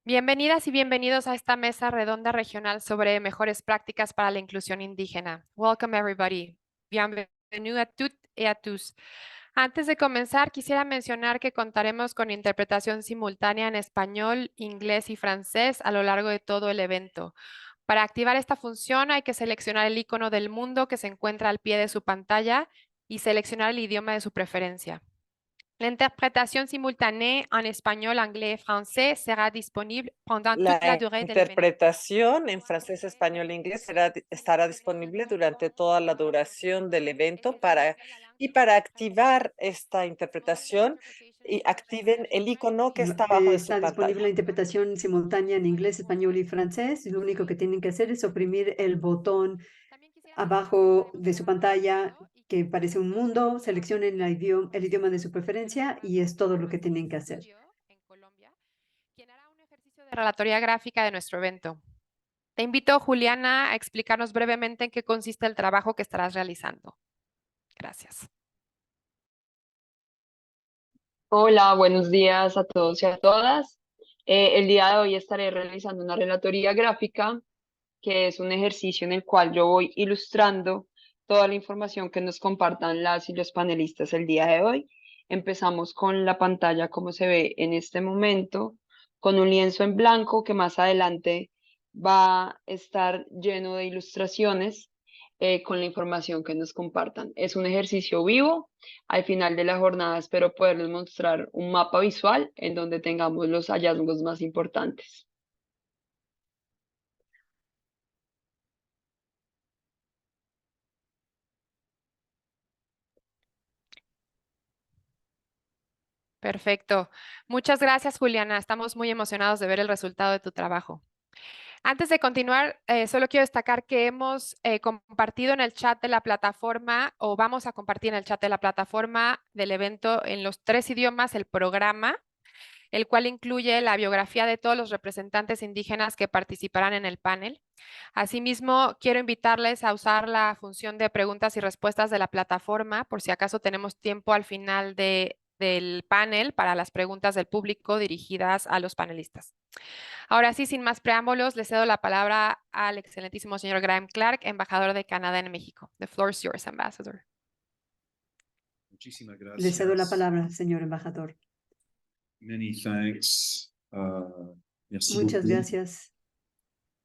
Bienvenidas y bienvenidos a esta mesa redonda regional sobre mejores prácticas para la inclusión indígena. Welcome everybody. Bienvenue a toutes et à tous. Antes de comenzar, quisiera mencionar que contaremos con interpretación simultánea en español, inglés y francés a lo largo de todo el evento. Para activar esta función hay que seleccionar el icono del mundo que se encuentra al pie de su pantalla y seleccionar el idioma de su preferencia. La interpretación simultánea en español, anglais et français sera disponible pendant toute la La durée del evento. interpretación en francés, español e inglés estará disponible durante toda la duración del evento para activar esta interpretación y activen el icono que está abajo de su Está disponible la pantalla. interpretación simultánea en inglés, español y francés. Y lo único que tienen que hacer es oprimir el botón abajo de su pantalla que parece un mundo, seleccionen el idioma de su preferencia y es todo lo que tienen que hacer. Quien hará un ejercicio de relatoría gráfica de nuestro evento. Te invito, Juliana, a explicarnos brevemente en qué consiste el trabajo que estarás realizando. Gracias. Hola, buenos días a todos y a todas. El día de hoy estaré realizando una relatoría gráfica, que es un ejercicio en el cual yo voy ilustrando toda la información que nos compartan las y los panelistas el día de hoy. Empezamos con la pantalla como se ve en este momento, con un lienzo en blanco que más adelante va a estar lleno de ilustraciones con la información que nos compartan. Es un ejercicio vivo. Al final de la jornada espero poderles mostrar un mapa visual en donde tengamos los hallazgos más importantes. Perfecto. Muchas gracias, Juliana. Estamos muy emocionados de ver el resultado de tu trabajo. Antes de continuar, solo quiero destacar que hemos compartido en el chat de la plataforma, o vamos a compartir en el chat de la plataforma del evento en los 3 idiomas el programa, el cual incluye la biografía de todos los representantes indígenas que participarán en el panel. Asimismo, quiero invitarles a usar la función de preguntas y respuestas de la plataforma, por si acaso tenemos tiempo al final del panel para las preguntas del público dirigidas a los panelistas. Ahora sí, sin más preámbulos, le cedo la palabra al excelentísimo señor Graham Clark, embajador de Canadá en México. The floor is yours, ambassador. Muchísimas Le cedo la gracias. palabra, señor embajador. Many thanks. Merci Muchas beaucoup. gracias.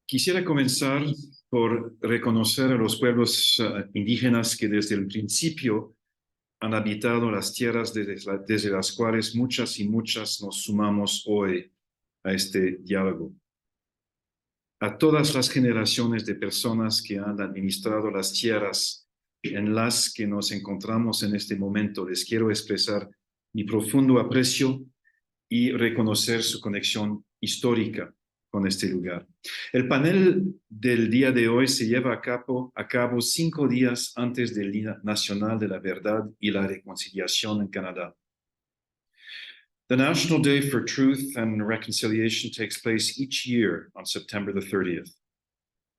Quisiera comenzar por reconocer a los pueblos indígenas que desde el principio han habitado las tierras desde las cuales muchas y muchas nos sumamos hoy a este diálogo. A todas las generaciones de personas que han administrado las tierras en las que nos encontramos en este momento, les quiero expresar mi profundo aprecio y reconocer su conexión histórica con este lugar. El panel del día de hoy se lleva a cabo 5 días antes del Día Nacional de la Verdad y la Reconciliación en Canadá. The National Day for Truth and Reconciliation takes place each year on September the 30th.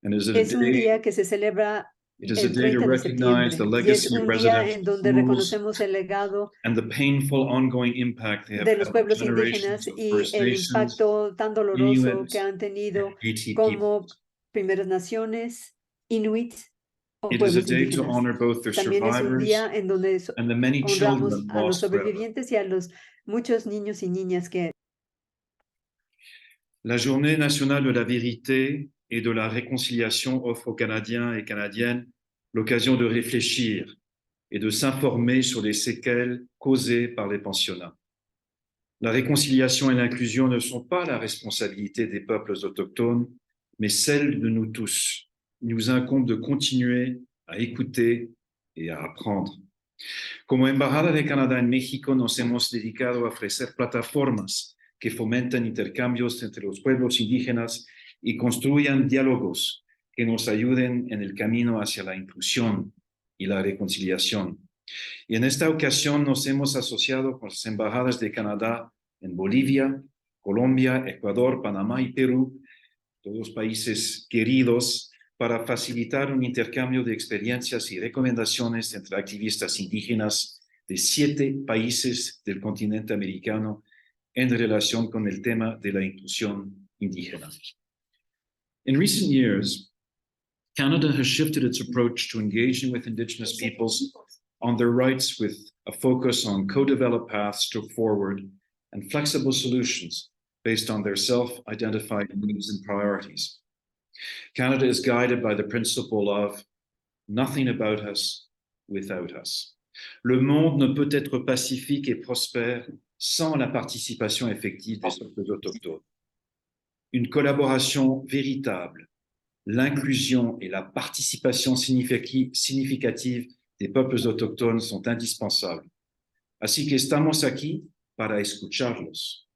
And Es un día que se celebra It is a el day to 30 de septiembre recognize the y es legacy of un día residential en donde schools reconocemos el legado and the painful ongoing impact they have de had los on pueblos generations indígenas of y First el Nations, impacto tan doloroso Inuit, que han tenido and Métis como peoples. primeras naciones, inuit o It is a pueblos day to indígenas. honor both their También es un día survivors en donde and the many honramos children a los lost forever. sobrevivientes y a los muchos niños y niñas que La Journée nationale de la vérité et de la réconciliation offre aux Canadiens et Canadiennes l'occasion de réfléchir et de s'informer sur les séquelles causées par les pensionnats. La réconciliation et l'inclusion ne sont pas la responsabilité des peuples autochtones, mais celle de nous tous. Il nous incombe de continuer à écouter et à apprendre. Como Embajada de Canadá en México nos hemos dedicado a ofrecer plataformas que fomenten intercambios entre los pueblos indígenas y construyan diálogos que nos ayuden en el camino hacia la inclusión y la reconciliación. Y en esta ocasión nos hemos asociado con las embajadas de Canadá en Bolivia, Colombia, Ecuador, Panamá y Perú, todos países queridos, para facilitar un intercambio de experiencias y recomendaciones entre activistas indígenas de 7 países del continente americano en relación con el tema de la inclusión indígena. In recent years, Canada has shifted its approach to engaging with Indigenous peoples on their rights with a focus on co-developed paths to forward and flexible solutions based on their self-identified needs and priorities. Canada is guided by the principle of nothing about us without us. Le monde ne peut être pacifique et prospère sans la participation effective des peuples autochtones. Une collaboration véritable, l'inclusion et la participation significative des peuples autochtones sont indispensables. Así que estamos aquí para escucharlos.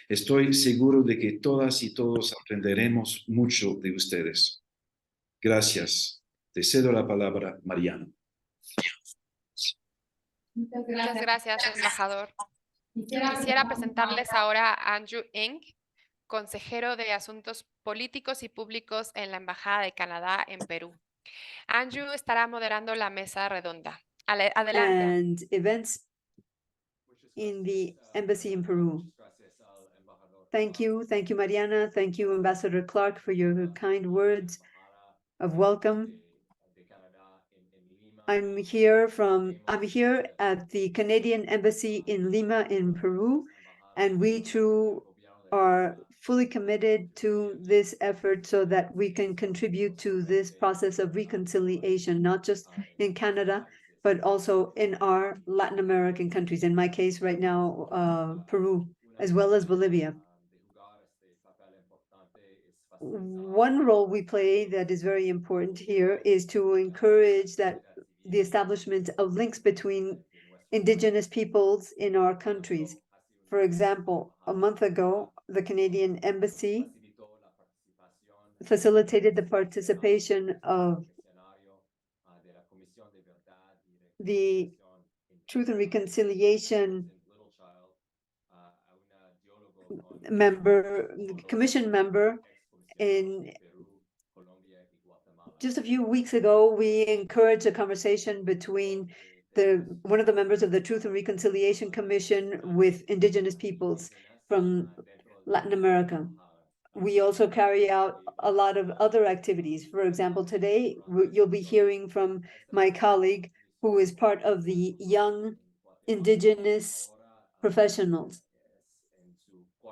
Estoy seguro de que todas y todos aprenderemos mucho de ustedes. Gracias. Te cedo la palabra, Mariana. Muchas gracias, embajador. Quisiera presentarles ahora a Andrew Ng, consejero de Asuntos Políticos y Públicos en la Embajada de Canadá en Perú. Andrew estará moderando la mesa redonda. Adelante. And events in the embassy in Peru. Thank you, Mariana. Thank you, Ambassador Clark, for your kind words of welcome. I'm here at the Canadian Embassy in Lima in Peru, and we too are fully committed to this effort so that we can contribute to this process of reconciliation, not just in Canada, but also in our Latin American countries. In my case right now, Peru, as well as Bolivia. One role we play that is very important here is to encourage the establishment of links between Indigenous peoples in our countries. For example, a month ago, the Canadian Embassy facilitated the participation of the Truth and Reconciliation commission member. Just a few weeks ago, we encouraged a conversation between one of the members of the Truth and Reconciliation Commission with Indigenous peoples from Latin America. We also carry out a lot of other activities. For example, today, you'll be hearing from my colleague who is part of the Young Indigenous Professionals.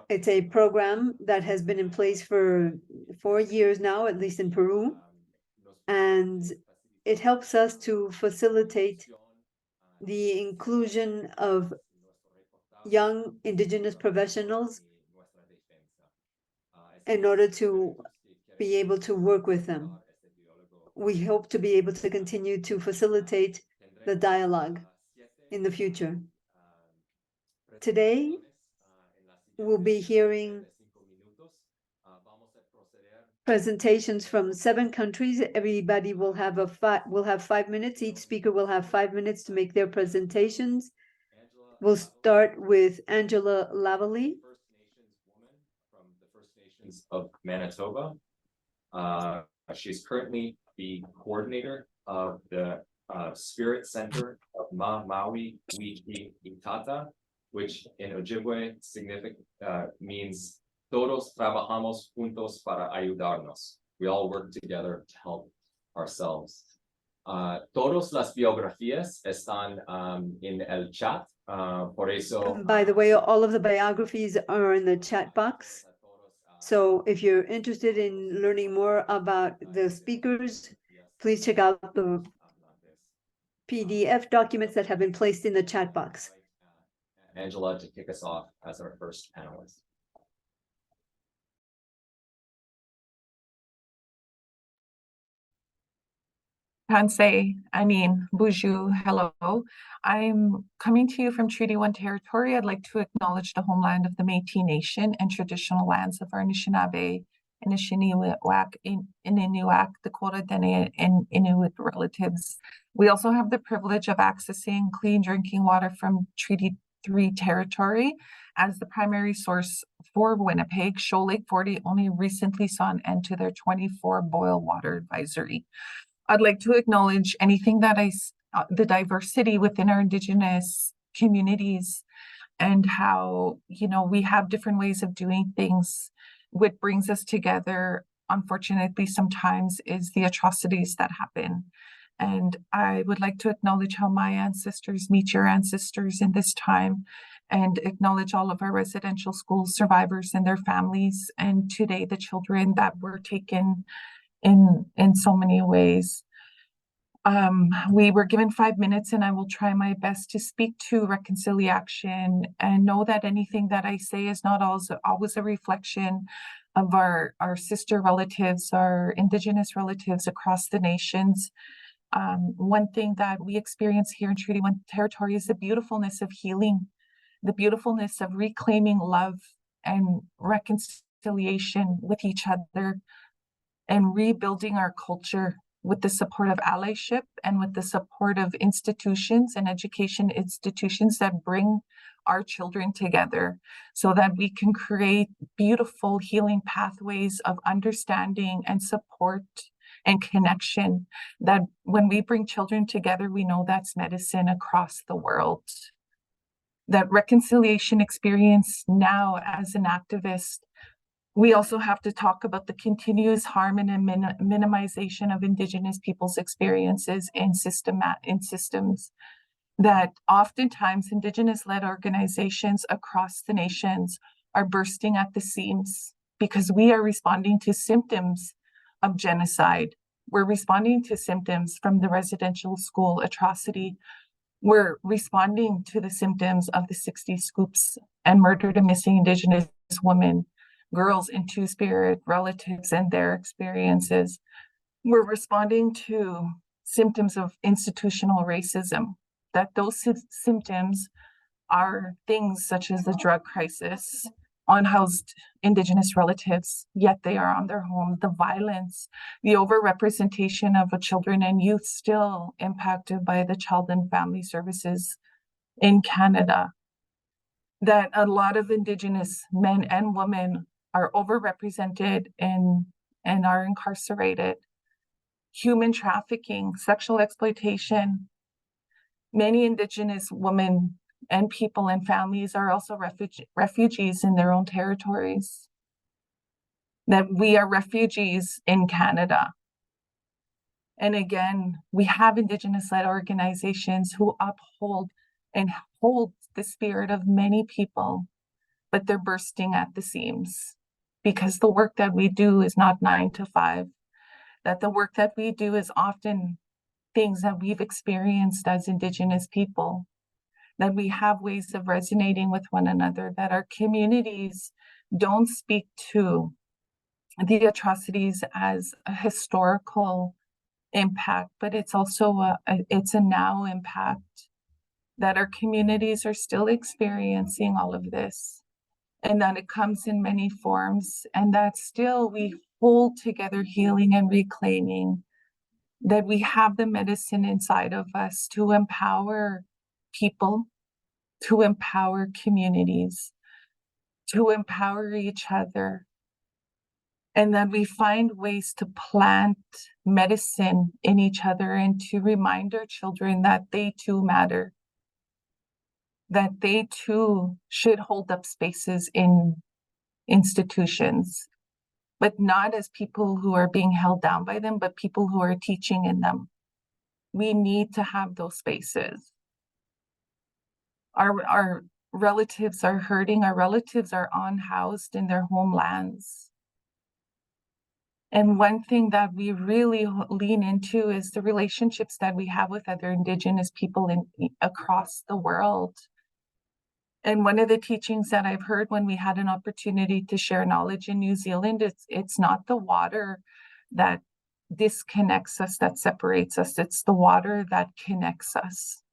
It's a program that has been in place for 4 years now, at least in Peru, and it helps us to facilitate the inclusion of young Indigenous professionals in order to be able to work with them. We hope to be able to continue to facilitate the dialogue in the future. Today, we'll be hearing presentations from 7 countries. Everybody will have 5 minutes. Each speaker will have 5 minutes to make their presentations. We'll start with Angela Lavalley, First Nations woman from the First Nations of Manitoba. She's currently the coordinator of the Spirit Center of Maui Wiki Itata, which in Ojibwe means todos trabajamos juntos para ayudarnos. We all work together to help ourselves. Todas las biografías están en el chat. Por eso, by the way, all of the biographies are in the chat box. So if you're interested in learning more about the speakers, please check out the PDF documents that have been placed in the chat box. Angela to kick us off as our first panelist. Pansay, Buju, hello. I'm coming to you from Treaty 1 territory. I'd like to acknowledge the homeland of the Métis Nation and traditional lands of our Anishinaabe, Inishiniwak, Inuak, Dakota Dene, and Inuit relatives. We also have the privilege of accessing clean drinking water from Treaty 3 territory as the primary source for Winnipeg. Shoal Lake 40 only recently saw an end to their 24 boil water advisory. I'd like to acknowledge anything that the diversity within our Indigenous communities and how, we have different ways of doing things what brings us together, unfortunately, sometimes is the atrocities that happen. And I would like to acknowledge how my ancestors meet your ancestors in this time, and acknowledge all of our residential school survivors and their families, and today the children that were taken in so many ways. We were given 5 minutes, and I will try my best to speak to reconciliation, and know that anything that I say is not always a reflection of our sister relatives, our Indigenous relatives across the nations. One thing that we experience here in Treaty 1 territory is the beautifulness of healing, the beautifulness of reclaiming love and reconciliation with each other, and rebuilding our culture with the support of allyship and with the support of institutions and education institutions that bring our children together, so that we can create beautiful healing pathways of understanding and support and connection, that when we bring children together, we know that's medicine across the world. That reconciliation experience now as an activist, we also have to talk about the continuous harm and minimization of Indigenous people's experiences in systems, that oftentimes Indigenous-led organizations across the nations are bursting at the seams because we are responding to symptoms of genocide. We're responding to symptoms from the residential school atrocity. We're responding to the symptoms of the 60 scoops and murdered and missing Indigenous women, girls, and two-spirit relatives and their experiences. We're responding to symptoms of institutional racism, that those symptoms are things such as the drug crisis, unhoused Indigenous relatives, yet they are on their home, the violence, the overrepresentation of children and youth still impacted by the Child and Family Services in Canada, that a lot of Indigenous men and women are overrepresented and are incarcerated, human trafficking, sexual exploitation. Many Indigenous women and people and families are also refugees in their own territories, that we are refugees in Canada. And again, we have Indigenous-led organizations who uphold and hold the spirit of many people, but they're bursting at the seams because the work that we do is not 9 to 5, that the work that we do is often things that we've experienced as Indigenous people, that we have ways of resonating with one another, that our communities don't speak to the atrocities as a historical impact, but it's also it's a now impact, that our communities are still experiencing all of this, and that it comes in many forms, and that still we hold together healing and reclaiming, that we have the medicine inside of us to empower people, to empower communities, to empower each other, and that we find ways to plant medicine in each other and to remind our children that they too matter, that they too should hold up spaces in institutions, but not as people who are being held down by them, but people who are teaching in them. We need to have those spaces. Our relatives are hurting. Our relatives are unhoused in their homelands. And one thing that we really lean into is the relationships that we have with other Indigenous people across the world. And one of the teachings that I've heard when we had an opportunity to share knowledge in New Zealand, it's not the water that disconnects us, that separates us. It's the water that connects us.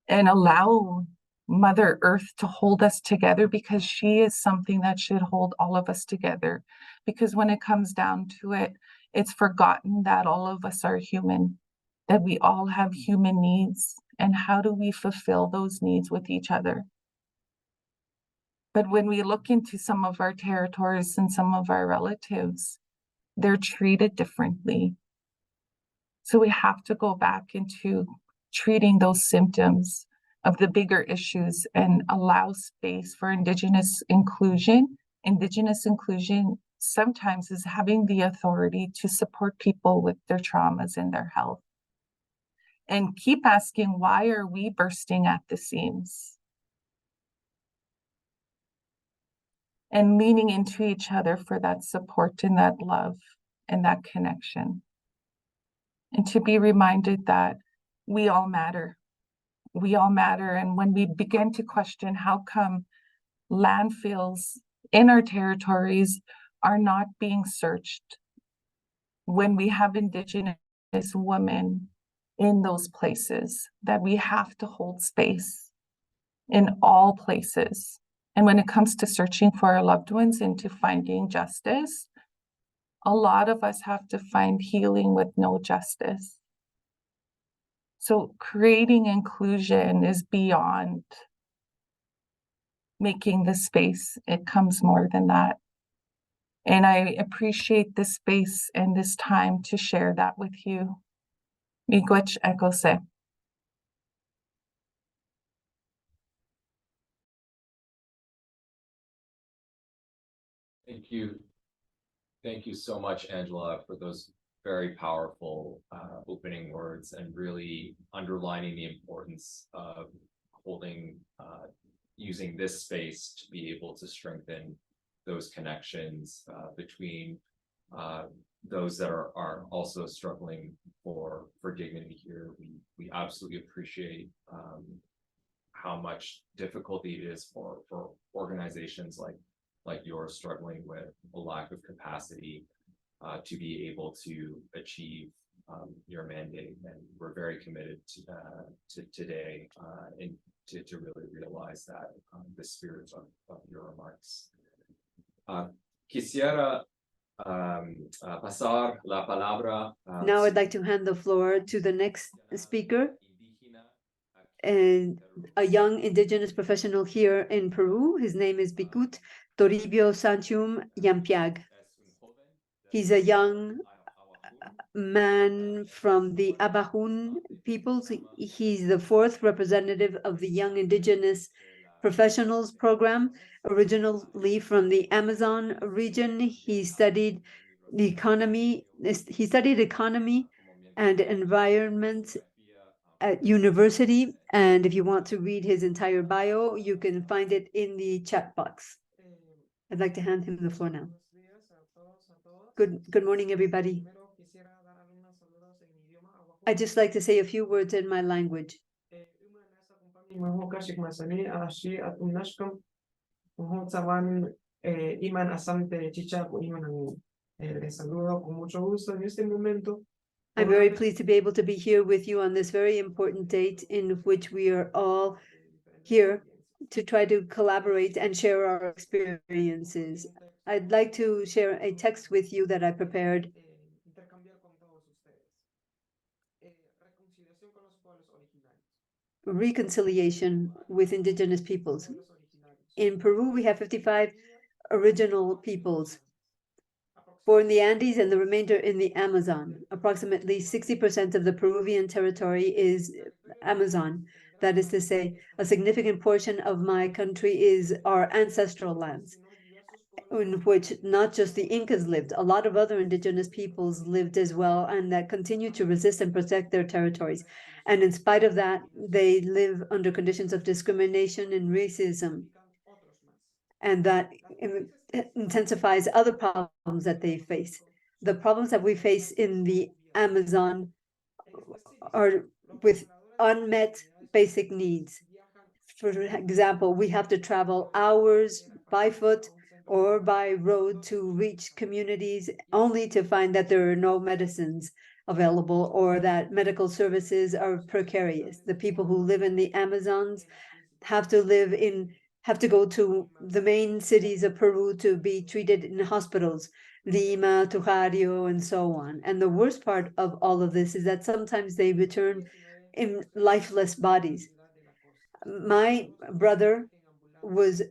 And allow Mother Earth to hold us together, because she is something that should hold all of us together. Because when it comes down to it, it's forgotten that all of us are human, that we all have human needs. And how do we fulfill those needs with each other? But when we look into some of our territories and some of our relatives, they're treated differently. So we have to go back into treating those symptoms of the bigger issues and allow space for Indigenous inclusion Indigenous inclusion sometimes is having the authority to support people with their traumas and their health. And keep asking, why are we bursting at the seams? And leaning into each other for that support and that love and that connection. And to be reminded that we all matter. We all matter. And when we begin to question how come landfills in our territories are not being searched when we have Indigenous women in those places, that we have to hold space in all places. And when it comes to searching for our loved ones and to finding justice, a lot of us have to find healing with no justice. So creating inclusion is beyond making the space. It comes more than that. And I appreciate this space and this time to share that with you. Miigwech ekose. Thank you. Thank you so much, Angela, for those very powerful opening words and really underlining the importance of holding, using this space to be able to strengthen those connections between those that are also struggling for dignity here. We absolutely appreciate how much difficulty it is for organizations like yours struggling with a lack of capacity to be able to achieve your mandate. And we're very committed to today and to really realize that the spirit of your remarks. Quisiera pasar la palabra. Now I'd like to hand the floor to the next speaker, and a young Indigenous professional here in Peru. His name is Bikut Toribio Sanchum Yampiag. He's a young man from the Abajún peoples. He's the fourth representative of the Young Indigenous Professionals Program, originally from the Amazon region. He studied economy and environment at university. And if you want to read his entire bio, you can find it in the chat box. I'd like to hand him the floor now. Good morning, everybody. I'd just like to say a few words in my language. I'm very pleased to be able to be here with you on this very important date in which we are all here to try to collaborate and share our experiences. I'd like to share a text with you that I prepared. Reconciliation with Indigenous peoples. In Peru, we have 55 original peoples, 4 in the Andes and the remainder in the Amazon. Approximately 60% of the Peruvian territory is Amazon. That is to say, a significant portion of my country is our ancestral lands, in which not just the Incas lived, a lot of other indigenous peoples lived as well, and that continue to resist and protect their territories. And in spite of that, they live under conditions of discrimination and racism, and that intensifies other problems that they face. The problems that we face in the Amazon are with unmet basic needs. For example, we have to travel hours by foot or by road to reach communities, only to find that there are no medicines available or that medical services are precarious. The people who live in the Amazons have to go to the main cities of Peru to be treated in hospitals, Lima, Tujario, and so on. And the worst part of all of this is that sometimes they return in lifeless bodies. My brother was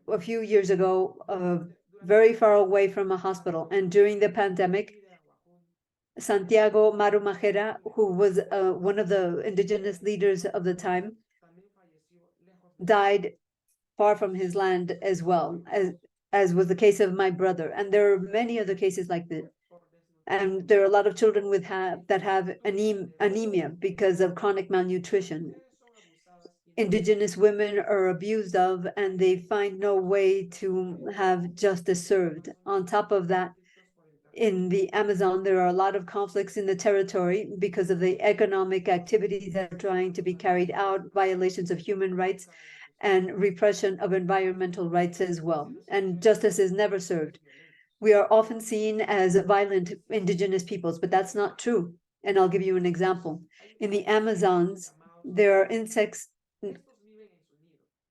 a few years ago very far away from a hospital, and during the pandemic, Santiago Marumajera, who was one of the indigenous leaders of the time, died far from his land as well. as was the case of my brother. And there are many other cases like this. And there are a lot of children that have anemia because of chronic malnutrition. Indigenous women are abused of, and they find no way to have justice served. On top of that, in the Amazon, there are a lot of conflicts in the territory because of the economic activities that are trying to be carried out, violations of human rights, and repression of environmental rights as well. And justice is never served. We are often seen as violent indigenous peoples, but that's not true. And I'll give you an example. In the Amazons, there are insects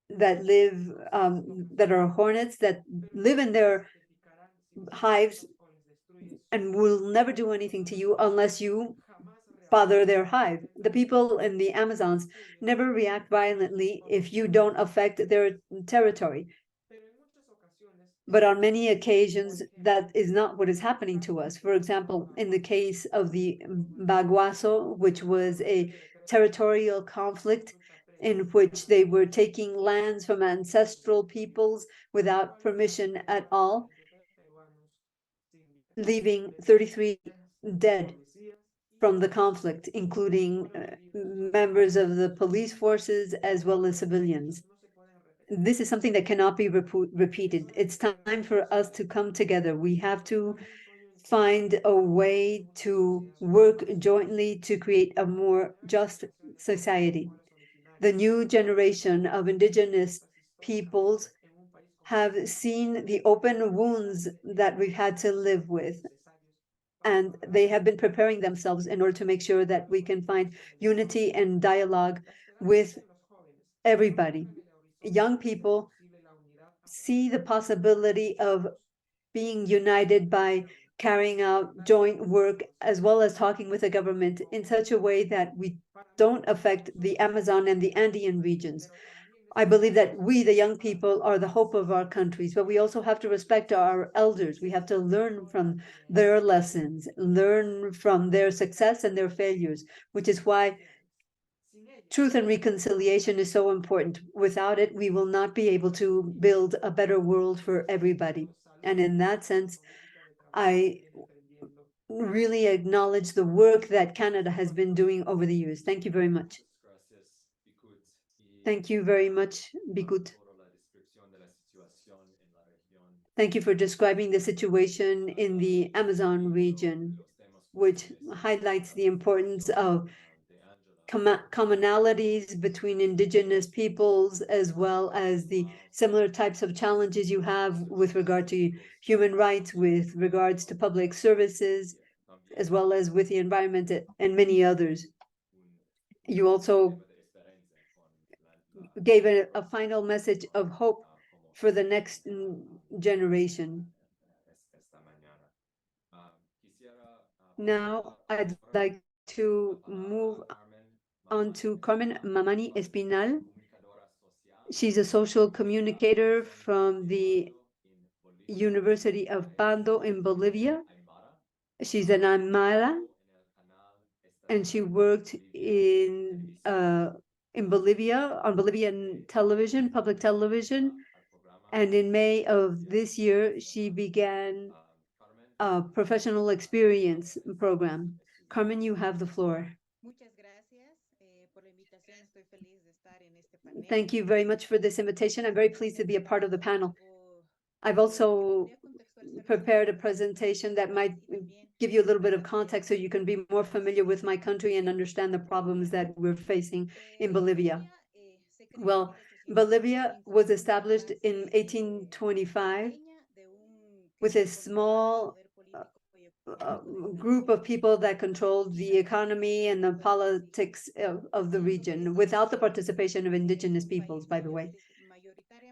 that live, that are hornets that live in their hives and will never do anything to you unless you bother their hive. The people in the Amazons never react violently if you don't affect their territory. But on many occasions, that is not what is happening to us. For example, in the case of the Baguaso, which was a territorial conflict in which they were taking lands from ancestral peoples without permission at all, leaving 33 dead from the conflict, including members of the police forces as well as civilians. This is something that cannot be repeated. It's time for us to come together. We have to find a way to work jointly to create a more just society. The new generation of indigenous peoples have seen the open wounds that we've had to live with, and they have been preparing themselves in order to make sure that we can find unity and dialogue with everybody. Young people see the possibility of being united by carrying out joint work as well as talking with the government in such a way that we don't affect the Amazon and the Andean regions. I believe that we, the young people, are the hope of our countries, but we also have to respect our elders. We have to learn from their lessons, learn from their success and their failures, which is why truth and reconciliation is so important. Without it, we will not be able to build a better world for everybody. And in that sense, I really acknowledge the work that Canada has been doing over the years. Thank you very much. Thank you very much, Bikut. Thank you for describing the situation in the Amazon region, which highlights the importance of commonalities between indigenous peoples, as well as the similar types of challenges you have with regard to human rights, with regards to public services, as well as with the environment and many others. You also gave a final message of hope for the next generation. Now, I'd like to move on to Carmen Mamani Espinal. She's a social communicator from the University of Pando in Bolivia. She's an Aymara, and she worked in Bolivia on Bolivian television, public television. And in May of this year, she began a professional experience program. Carmen, you have the floor. Thank you very much for this invitation. I'm very pleased to be a part of the panel. I've also prepared a presentation that might give you a little bit of context so you can be more familiar with my country and understand the problems that we're facing in Bolivia. Well, Bolivia was established in 1825 with a small group of people that controlled the economy and the politics of the region without the participation of indigenous peoples, by the way,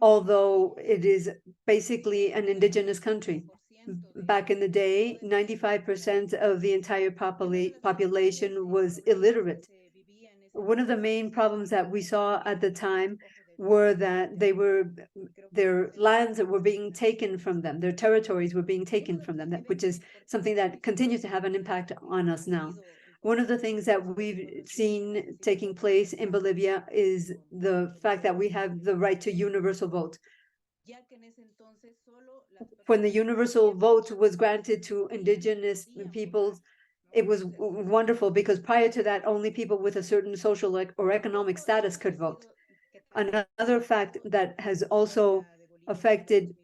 although it is basically an indigenous country. Back in the day, 95% of the entire population was illiterate. One of the main problems that we saw at the time were that their lands were being taken from them, their territories were being taken from them, which is something that continues to have an impact on us now. One of the things that we've seen taking place in Bolivia is the fact that we have the right to universal vote. when the universal vote was granted to indigenous peoples, it was wonderful because prior to that, only people with a certain social or economic status could vote. Another fact that has also affected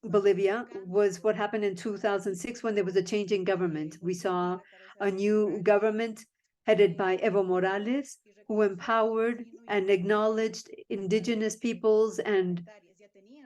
Bolivia was what happened in 2006 when there was a change in government. We saw a new government headed by Evo Morales, who empowered and acknowledged indigenous peoples and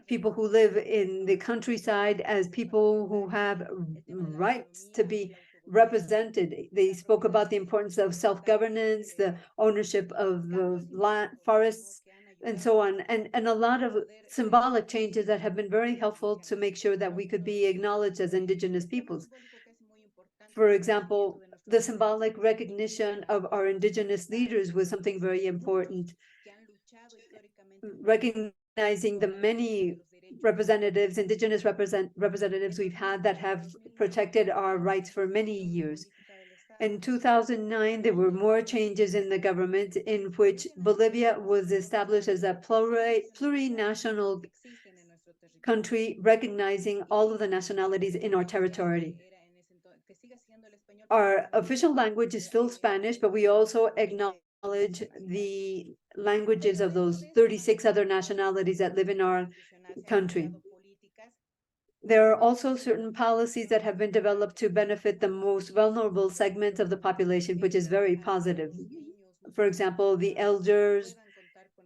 people who live in the countryside as people who have rights to be represented. They spoke about the importance of self-governance, the ownership of the land, forests, and so on, and a lot of symbolic changes that have been very helpful to make sure that we could be acknowledged as indigenous peoples. For example, the symbolic recognition of our indigenous leaders was something very important. Recognizing the many representatives, indigenous representatives we've had that have protected our rights for many years. In 2009, there were more changes in the government in which Bolivia was established as a plurinational country, recognizing all of the nationalities in our territory. Our official language is still Spanish, but we also acknowledge the languages of those 36 other nationalities that live in our country. There are also certain policies that have been developed to benefit the most vulnerable segments of the population, which is very positive. For example, the elders,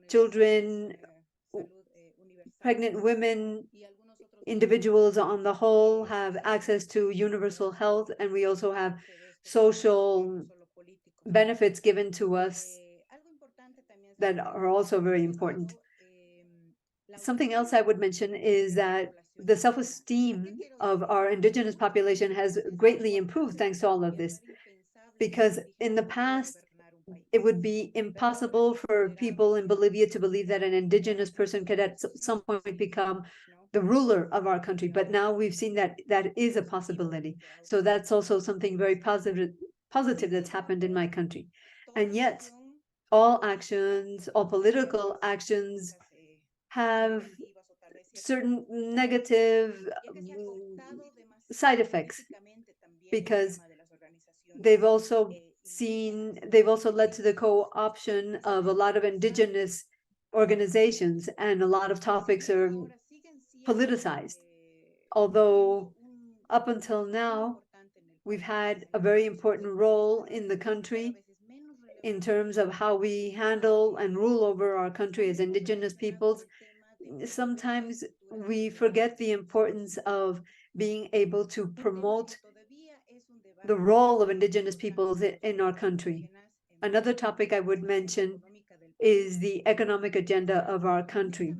children, pregnant women, individuals on the whole have access to universal health, and we also have social benefits given to us that are also very important. Something else I would mention is that the self-esteem of our indigenous population has greatly improved thanks to all of this, because in the past, it would be impossible for people in Bolivia to believe that an indigenous person could at some point become the ruler of our country. But now we've seen that that is a possibility. So that's also something very positive that's happened in my country. And yet, all actions, all political actions have certain negative side effects, because they've also led to the co-option of a lot of indigenous organizations, and a lot of topics are politicized. Although up until now, we've had a very important role in the country in terms of how we handle and rule over our country as indigenous peoples. Sometimes we forget the importance of being able to promote the role of indigenous peoples in our country. Another topic I would mention is the economic agenda of our country,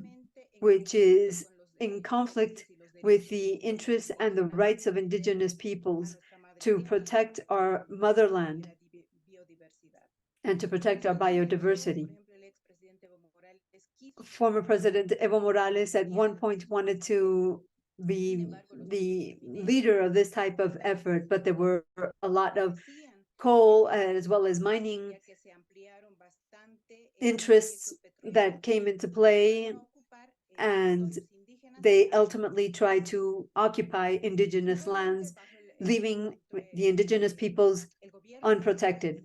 which is in conflict with the interests and the rights of indigenous peoples to protect our motherland and to protect our biodiversity. Former President Evo Morales at one point wanted to be the leader of this type of effort, but there were a lot of coal as well as mining interests that came into play, and they ultimately tried to occupy indigenous lands, leaving the indigenous peoples unprotected.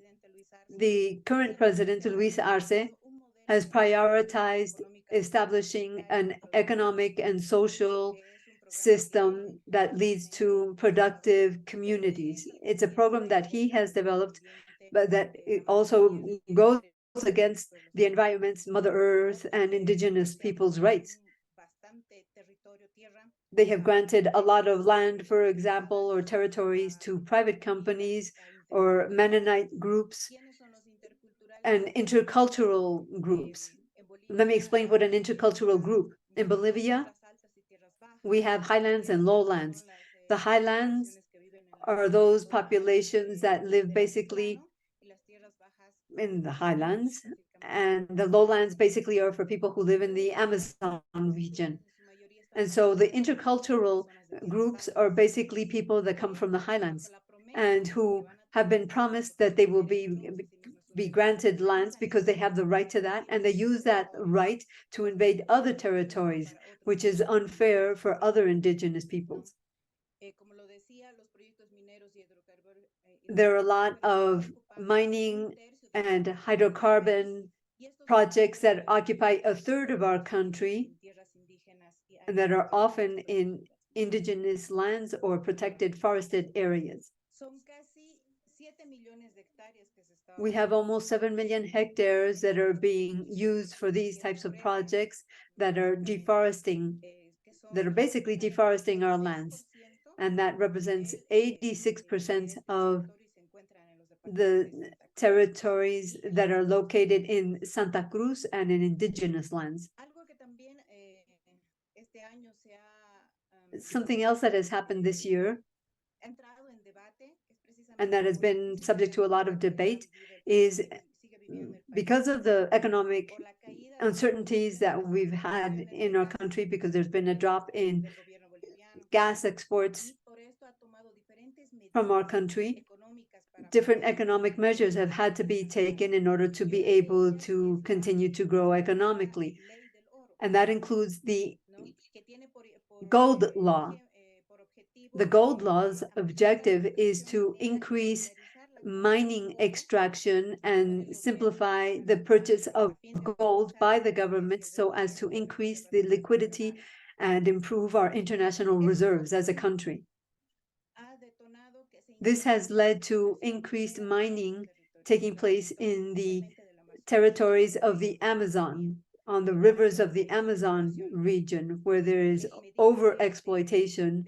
The current president, Luis Arce, has prioritized establishing an economic and social system that leads to productive communities. It's a program that he has developed, but that it also goes against the environment's Mother Earth and indigenous people's rights. They have granted a lot of land, for example, or territories to private companies or Mennonite groups and intercultural groups. Let me explain what an intercultural group. In Bolivia, we have highlands and lowlands. The highlands are those populations that live basically in the highlands, and the lowlands basically are for people who live in the Amazon region. And so the intercultural groups are basically people that come from the highlands and who have been promised that they will be be granted lands because they have the right to that, and they use that right to invade other territories, which is unfair for other indigenous peoples. There are a lot of mining and hydrocarbon projects that occupy a third of our country and that are often in indigenous lands or protected forested areas. We have almost 7 million hectares that are being used for these types of projects that are deforesting, that are basically deforesting our lands. And that represents 86% of the territories that are located in Santa Cruz and in indigenous lands. Something else that has happened this year and that has been subject to a lot of debate is because of the economic uncertainties that we've had in our country, because there's been a drop in gas exports from our country, different economic measures have had to be taken in order to be able to continue to grow economically. And that includes the gold law. The gold law's objective is to increase mining extraction and simplify the purchase of gold by the government so as to increase the liquidity and improve our international reserves as a country. This has led to increased mining taking place in the territories of the Amazon, on the rivers of the Amazon region, where there is overexploitation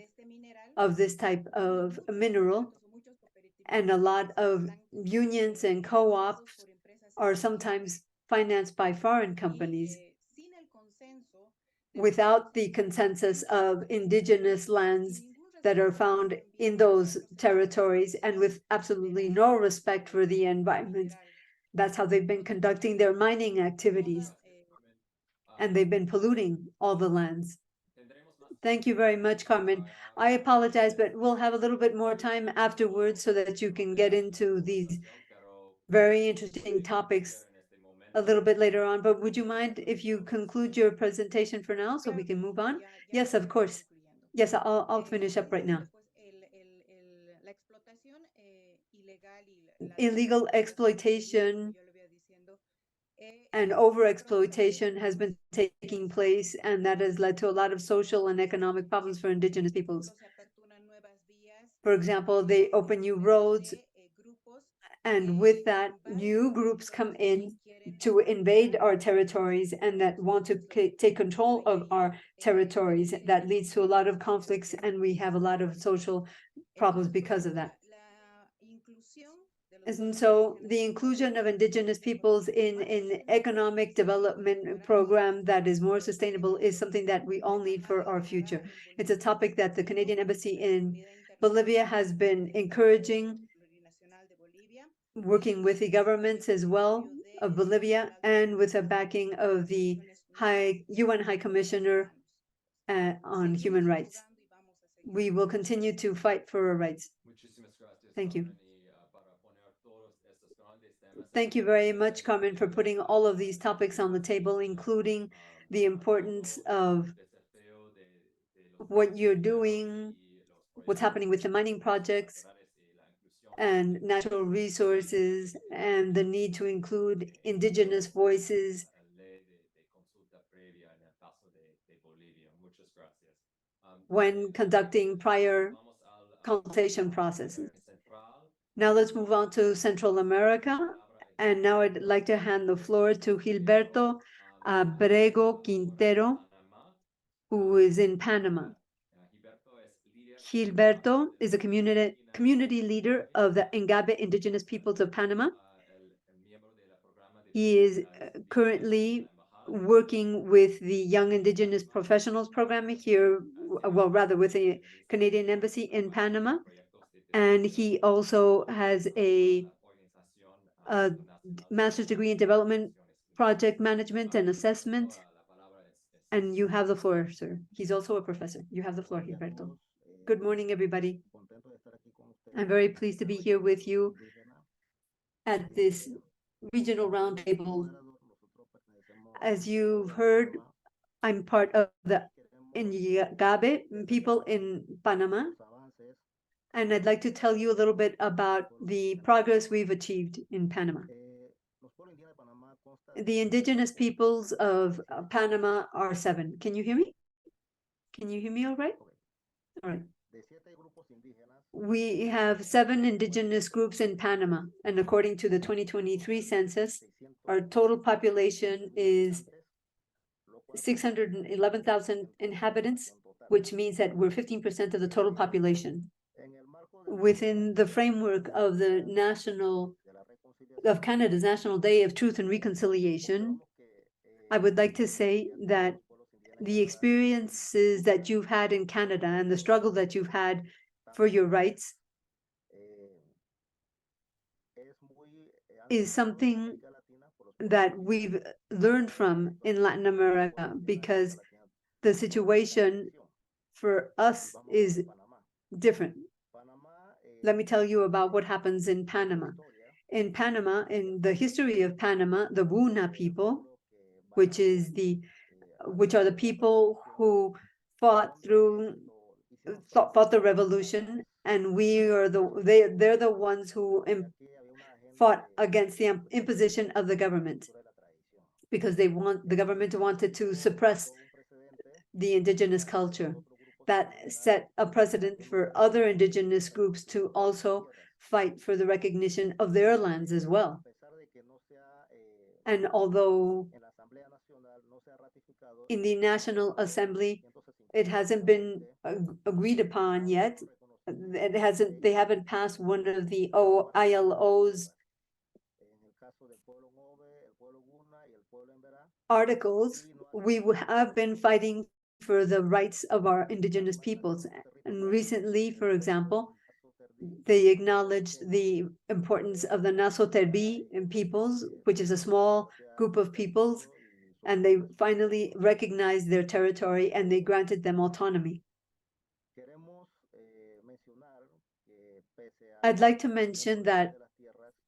of this type of mineral, and a lot of unions and co-ops are sometimes financed by foreign companies. Without the consensus of indigenous lands that are found in those territories and with absolutely no respect for the environment. That's how they've been conducting their mining activities. And they've been polluting all the lands. Thank you very much, Carmen. I apologize, but we'll have a little bit more time afterwards so that you can get into these very interesting topics a little bit later on. But would you mind if you conclude your presentation for now so we can move on? Yes, of course. Yes, I'll finish up right now. Illegal exploitation and overexploitation has been taking place, and that has led to a lot of social and economic problems for indigenous peoples. For example, they open new roads, and with that, new groups come in to invade our territories and that want to take control of our territories. That leads to a lot of conflicts, and we have a lot of social problems because of that. And so the inclusion of indigenous peoples in an economic development program that is more sustainable is something that we all need for our future. It's a topic that the Canadian Embassy in Bolivia has been encouraging, working with the governments as well of Bolivia and with the backing of the UN High Commissioner on Human Rights. We will continue to fight for our rights. Thank you. Thank you very much, Carmen, for putting all of these topics on the table, including the importance of what you're doing, what's happening with the mining projects and natural resources, and the need to include indigenous voices when conducting prior consultation processes. Now let's move on to Central America. And now I'd like to hand the floor to Gilberto Abrego Quintero, who is in Panama. Gilberto is a community leader of the Engabe Indigenous Peoples of Panama. He is currently working with the Young Indigenous Professionals Program here, well, rather with the Canadian Embassy in Panama. And he also has a master's degree in development, project management and assessment. And you have the floor, sir. He's also a professor. You have the floor, Gilberto. Good morning, everybody. I'm very pleased to be here with you at this Regional Roundtable. As you've heard, I'm part of the Ingabe people in Panama, and I'd like to tell you a little bit about the progress we've achieved in Panama. The indigenous peoples of Panama are 7. Can you hear me? Can you hear me all right? All right. We have 7 indigenous groups in Panama, and according to the 2023 census, our total population is 611,000 inhabitants, which means that we're 15% of the total population. Within the framework of Canada's National Day of Truth and Reconciliation, I would like to say that the experiences that you've had in Canada and the struggle that you've had for your rights is something that we've learned from in Latin America, because the situation for us is different. Let me tell you about what happens in Panama. In Panama, in the history of Panama, the Wuna people, which are the people who fought the revolution, and they're the ones who fought against the imposition of the government, because the government wanted to suppress the indigenous culture. That set a precedent for other indigenous groups to also fight for the recognition of their lands as well. And although in the National Assembly it hasn't been agreed upon yet, they haven't passed one of the ILO's articles, we have been fighting for the rights of our indigenous peoples. And recently, for example, they acknowledged the importance of the Nasoterbi peoples, which is a small group of peoples, and they finally recognized their territory and they granted them autonomy. I'd like to mention that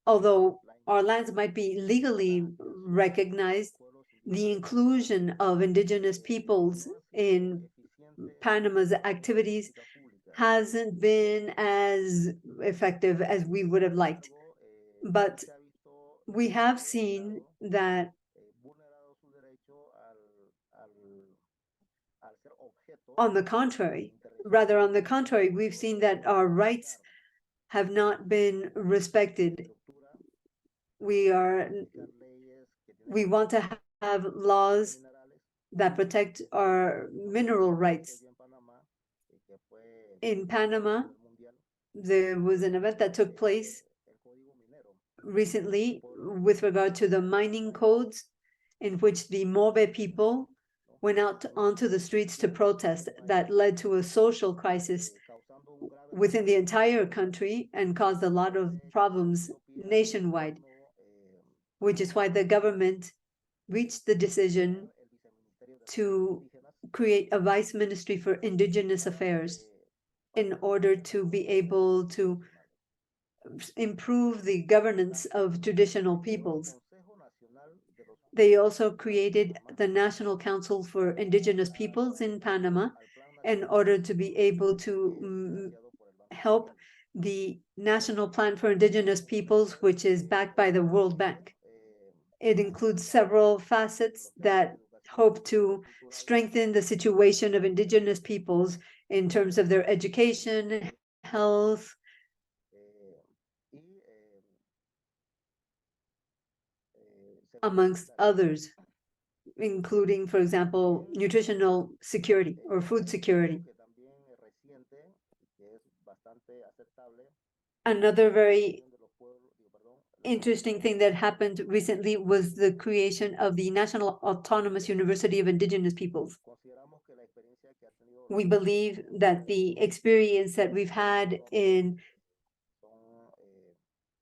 although our lands might be legally recognized, the inclusion of indigenous peoples in Panama's activities hasn't been as effective as we would have liked. But we have seen that on the contrary, we've seen that our rights have not been respected. We want to have laws that protect our mineral rights. In Panama, there was an event that took place recently with regard to the mining codes, in which the Mobe people went out onto the streets to protest. That led to a social crisis within the entire country and caused a lot of problems nationwide, which is why the government reached the decision to create a vice ministry for indigenous affairs in order to be able to improve the governance of traditional peoples. They also created the National Council for Indigenous Peoples in Panama in order to be able to help the National Plan for Indigenous Peoples, which is backed by the World Bank. It includes several facets that hope to strengthen the situation of indigenous peoples in terms of their education, health, amongst others, including, for example, nutritional security or food security. Another very interesting thing that happened recently was the creation of the National Autonomous University of Indigenous Peoples. We believe that the experience that we've had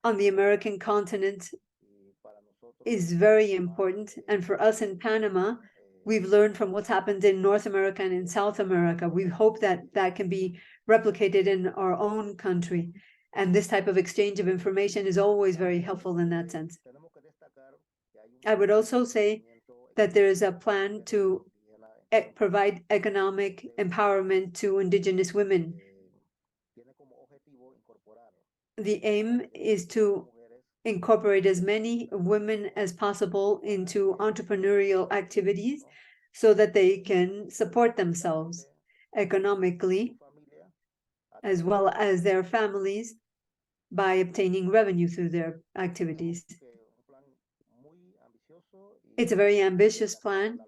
on the American continent is very important. And for us in Panama, we've learned from what's happened in North America and in South America. We hope that that can be replicated in our own country. And this type of exchange of information is always very helpful in that sense. I would also say that there is a plan to provide economic empowerment to Indigenous women. The aim is to incorporate as many women as possible into entrepreneurial activities so that they can support themselves economically as well as their families by obtaining revenue through their activities. It's a very ambitious plan,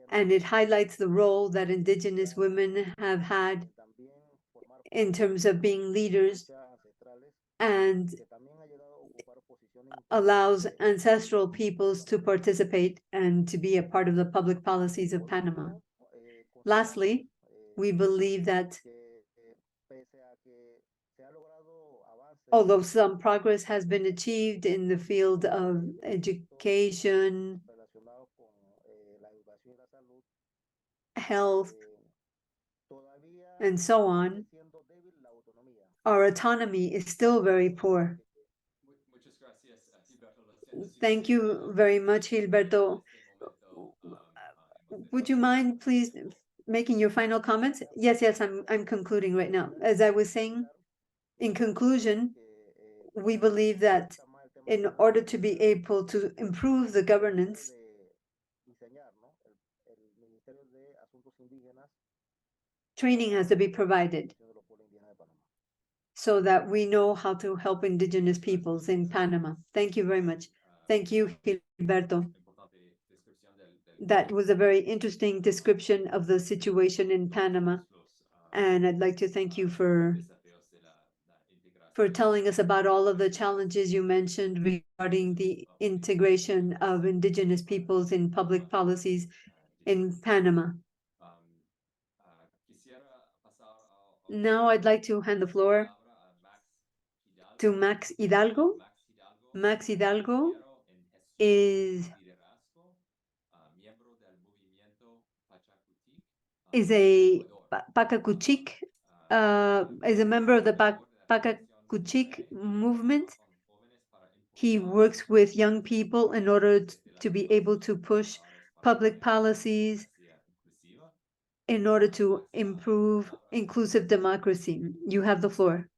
and it highlights the role that Indigenous women have had in terms of being leaders and allows ancestral peoples to participate and to be a part of the public policies of Panama. Lastly, we believe that although some progress has been achieved in the field of education, health, and so on, our autonomy is still very poor. Thank you very much, Gilberto. Would you mind please making your final comments? Yes, I'm concluding right now. As I was saying, in conclusion, we believe that in order to be able to improve the governance, training has to be provided so that we know how to help Indigenous peoples in Panama. Thank you very much. Thank you, Gilberto. That was a very interesting description of the situation in Panama. And I'd like to thank you for telling us about all of the challenges you mentioned regarding the integration of Indigenous peoples in public policies in Panama. Now I'd like to hand the floor to Max Hidalgo. Max Hidalgo is a Pacacuchic, is a member of the Pacacuchic movement. He works with young people in order to be able to push public policies in order to improve inclusive democracy. You have the floor.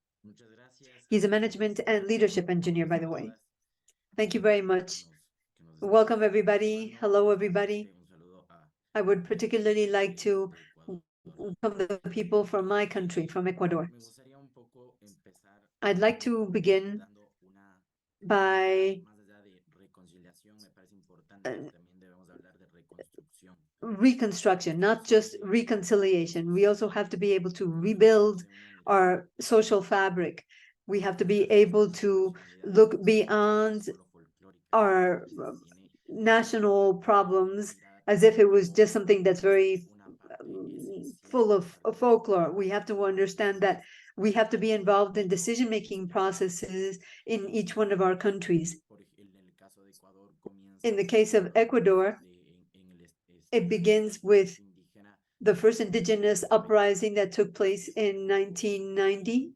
He's a management and leadership engineer, by the way. Thank you very much. Welcome, everybody. Hello, everybody. I would particularly like to welcome the people from my country, from Ecuador. I'd like to begin by reconstruction, not just reconciliation. We also have to be able to rebuild our social fabric. We have to be able to look beyond our national problems as if it was just something that's very full of folklore. We have to understand that we have to be involved in decision-making processes in each one of our countries. In the case of Ecuador, it begins with the first indigenous uprising that took place in 1990,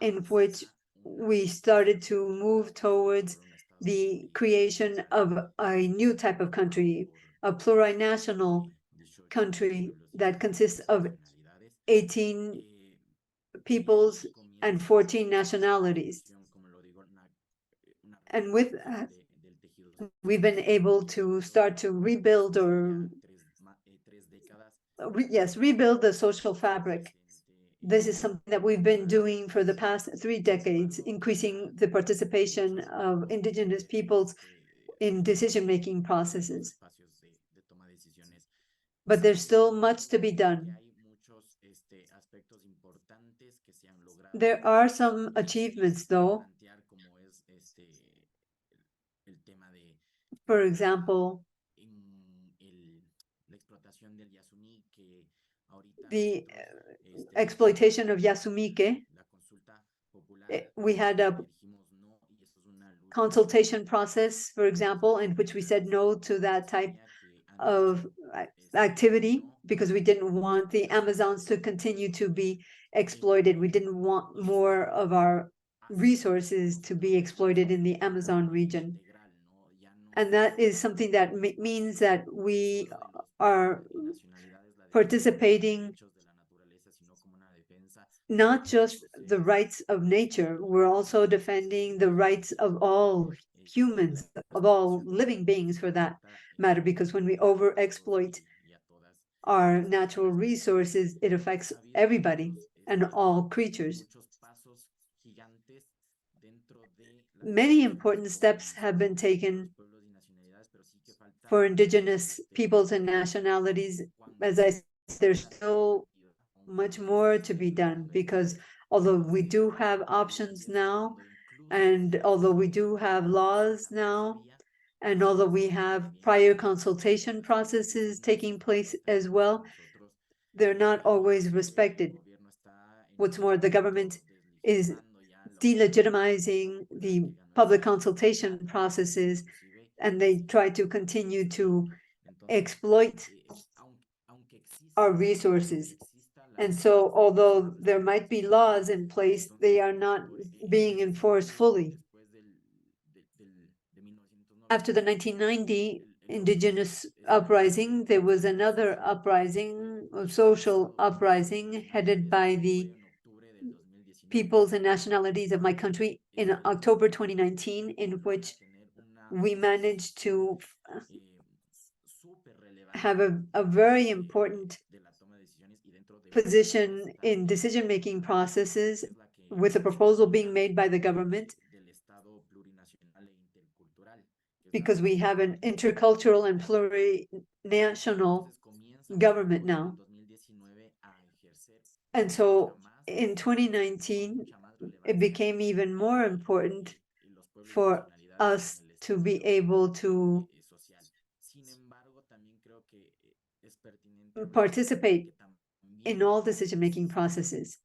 in which we started to move towards the creation of a new type of country, a plurinational country that consists of 18 peoples and 14 nationalities. And with that, we've been able to start to rebuild rebuild the social fabric. This is something that we've been doing for the past 3 decades, increasing the participation of indigenous peoples in decision-making processes. But there's still much to be done. There are some achievements, though. For example, the exploitation of Yasumique. We had a consultation process, for example, in which we said no to that type of activity because we didn't want the Amazons to continue to be exploited. We didn't want more of our resources to be exploited in the Amazon region. And that is something that means that we are participating not just the rights of nature, we're also defending the rights of all humans, of all living beings for that matter, because when we overexploit our natural resources, it affects everybody and all creatures. Many important steps have been taken for Indigenous peoples and nationalities. As I said, there's still much more to be done, because although we do have options now, and although we do have laws now, and although we have prior consultation processes taking place as well, they're not always respected. What's more, the government is delegitimizing the public consultation processes, and they try to continue to exploit our resources. And so, although there might be laws in place, they are not being enforced fully. After the 1990 Indigenous uprising, there was another uprising, a social uprising, headed by the peoples and nationalities of my country in October 2019, in which we managed to have a very important position in decision-making processes, with a proposal being made by the government, because we have an intercultural and plurinational government now. And so in 2019, it became even more important for us to be able to participate in all decision-making processes.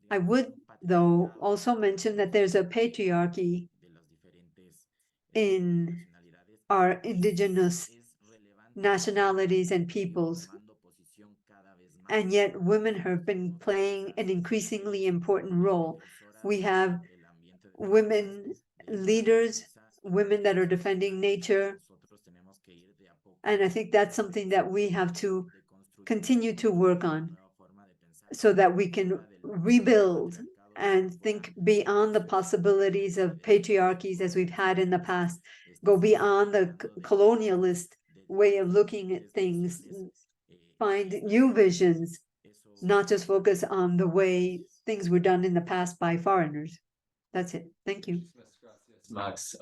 I would, though, also mention that there's a patriarchy in our indigenous nationalities and peoples, and yet women have been playing an increasingly important role. We have women leaders, women that are defending nature, and I think that's something that we have to continue to work on, so that we can rebuild and think beyond the possibilities of patriarchies as we've had in the past, go beyond the colonialist way of looking at things, find new visions, not just focus on the way things were done in the past by foreigners. That's it. Thank you. Max,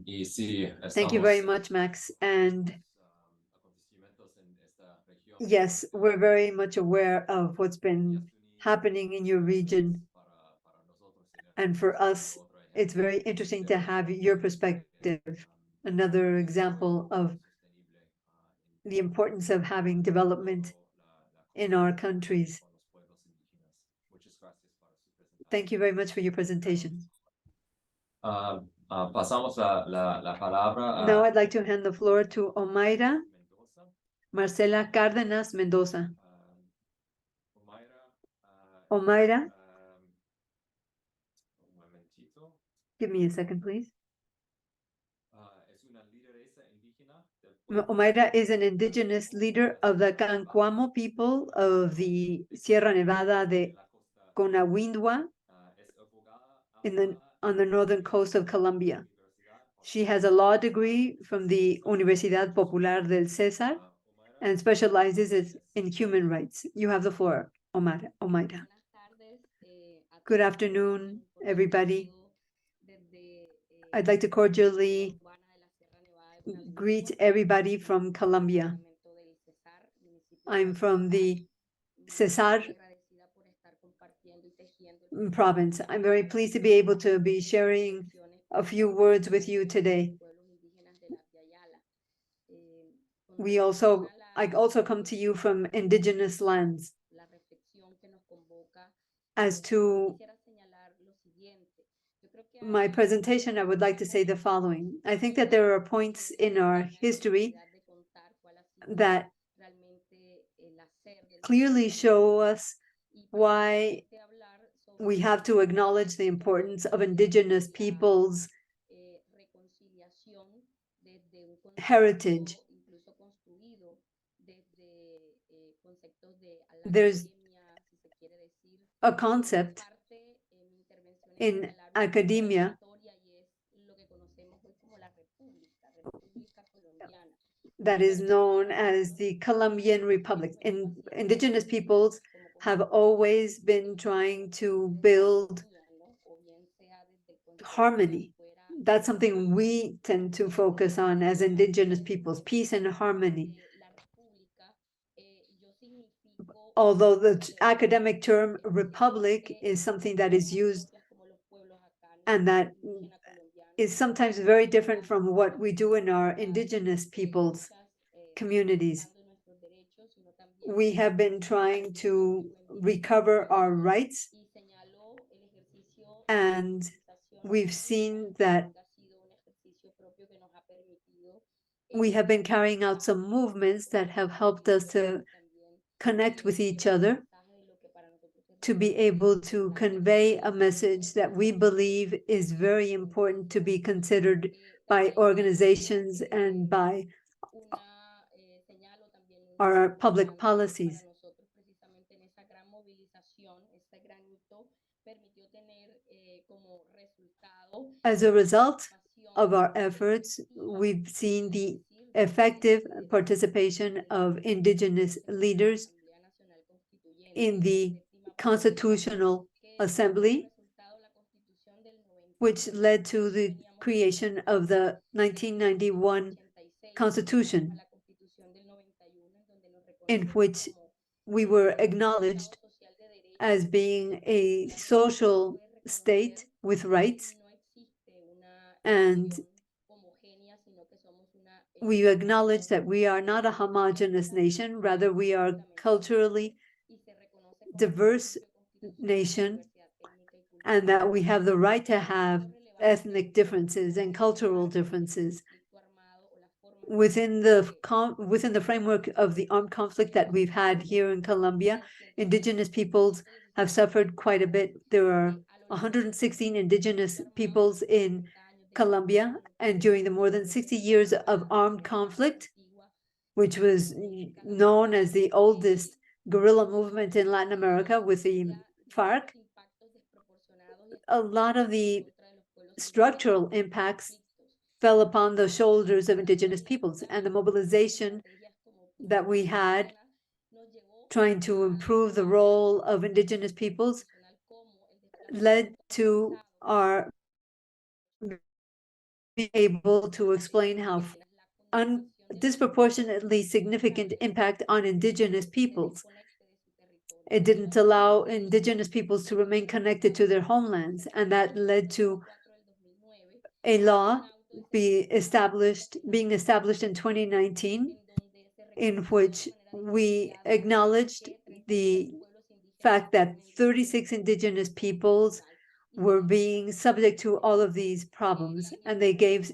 y sí, Thank you very estamos much, Max. And acontecimientos en esta región. yes, we're very much aware of what's been happening in your region. Para nosotros sería And for us, otro it's very interesting to have your perspective. Another example of the importance of having development in our countries. Thank you very much for your presentation. Pasamos la palabra Now a I'd like to hand the floor to Omaira Mendoza. Marcela Cárdenas Mendoza. Omaira, Omaira, un momentito. give me a second, please. Es una lideresa indígena del pueblo Omaira is an indigenous leader of the Cancuamo people of the Sierra Nevada de la costa. Conawindwa Es on the northern coast of Colombia. Universidad. She has a law degree from the Universidad Popular del César Omaira, and specializes in human rights. You have the floor, Omaira. Good afternoon, everybody. I'd like to cordially greet everybody from Colombia. I'm from the Cesar province. I'm very pleased to be able to be sharing a few words with you today. I also come to you from indigenous lands. As to my presentation, I would like to say the following. I think that there are points in our history that clearly show us why We have to acknowledge the importance of Indigenous peoples' heritage. There's a concept in academia that is known as the Colombian Republic. Indigenous peoples have always been trying to build harmony. That's something we tend to focus on as Indigenous peoples, peace and harmony. Although the academic term republic is something that is used and that is sometimes very different from what we do in our Indigenous peoples communities. We have been trying to recover our rights, and we've seen that we have been carrying out some movements that have helped us to connect with each other, to be able to convey a message that we believe is very important to be considered by organizations and by our public policies. As a result of our efforts, we've seen the effective participation of Indigenous leaders in the Constitutional Assembly, which led to the creation of the 1991 Constitution, in which we were acknowledged as being a social state with rights, and we acknowledge that we are not a homogeneous nation, rather we are culturally diverse nation, and that we have the right to have ethnic differences and cultural differences. Within the framework of the armed conflict that we've had here in Colombia, Indigenous peoples have suffered quite a bit. There are 116 Indigenous peoples in Colombia, and during the more than 60 years of armed conflict, which was known as the oldest guerrilla movement in Latin America with the FARC, a lot of the structural impacts fell upon the shoulders of Indigenous peoples, and the mobilization that we had trying to improve the role of Indigenous peoples led to our being able to explain how disproportionately significant impact on Indigenous peoples. It didn't allow Indigenous peoples to remain connected to their homelands, and that led to a law being established in 2019, in which we acknowledged the fact that 36 Indigenous peoples were being subject to all of these problems, and they gave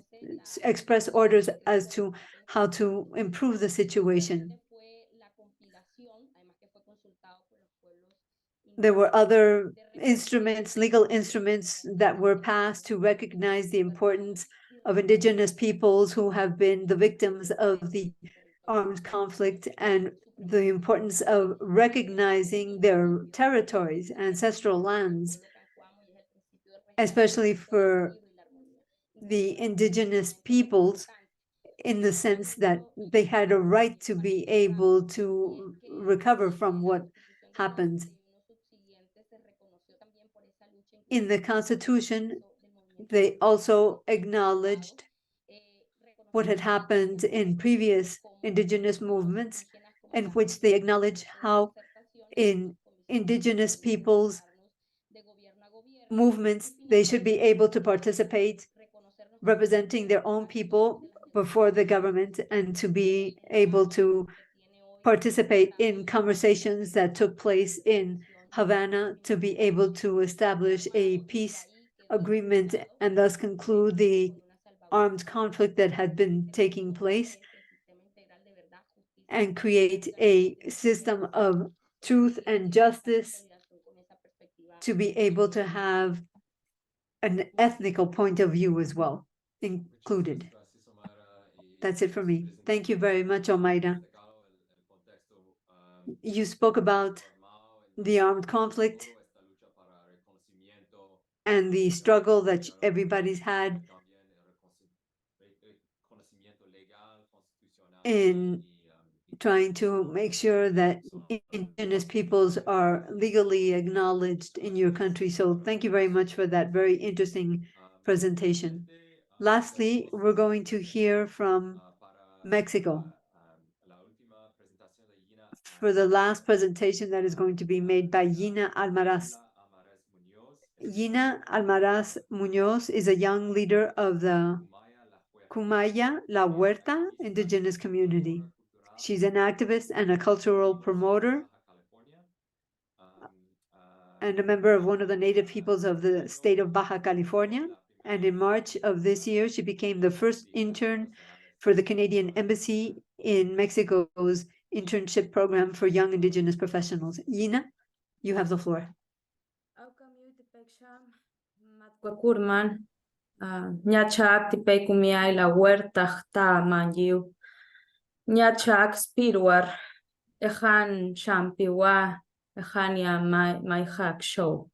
express orders as to how to improve the situation. There were other instruments, legal instruments that were passed to recognize the importance of Indigenous peoples who have been the victims of the armed conflict, and the importance of recognizing their territories, ancestral lands, especially for the Indigenous peoples, in the sense that they had a right to be able to recover from what happened. In the Constitution, they also acknowledged what had happened in previous Indigenous movements, in which they acknowledge how in Indigenous peoples' movements, they should be able to participate, representing their own people before the government, and to be able to participate in conversations that took place in Havana, to be able to establish a peace agreement and thus conclude the armed conflict that had been taking place, and create a system of truth and justice to be able to have an ethnical point of view as well included. That's it for me. Thank you very much, Omaira. You spoke about the armed conflict and the struggle that everybody's had in trying to make sure that Indigenous peoples are legally acknowledged in your country. So thank you very much for that very interesting presentation. Lastly, we're going to hear from Mexico for the last presentation that is going to be made by Gina Almaraz. Gina Almaraz Muñoz is a young leader of the Kumaya La Huerta indigenous community. She's an activist and a cultural promoter and a member of one of the native peoples of the state of Baja California. And in March of this year, she became the first intern for the Canadian Embassy in Mexico's internship program for young indigenous professionals. Gina, you have the floor. Nyachak tipay kumiay la huerta ta manjiu. Nyachak spirwar ejan champiwa ejan ya maihak show.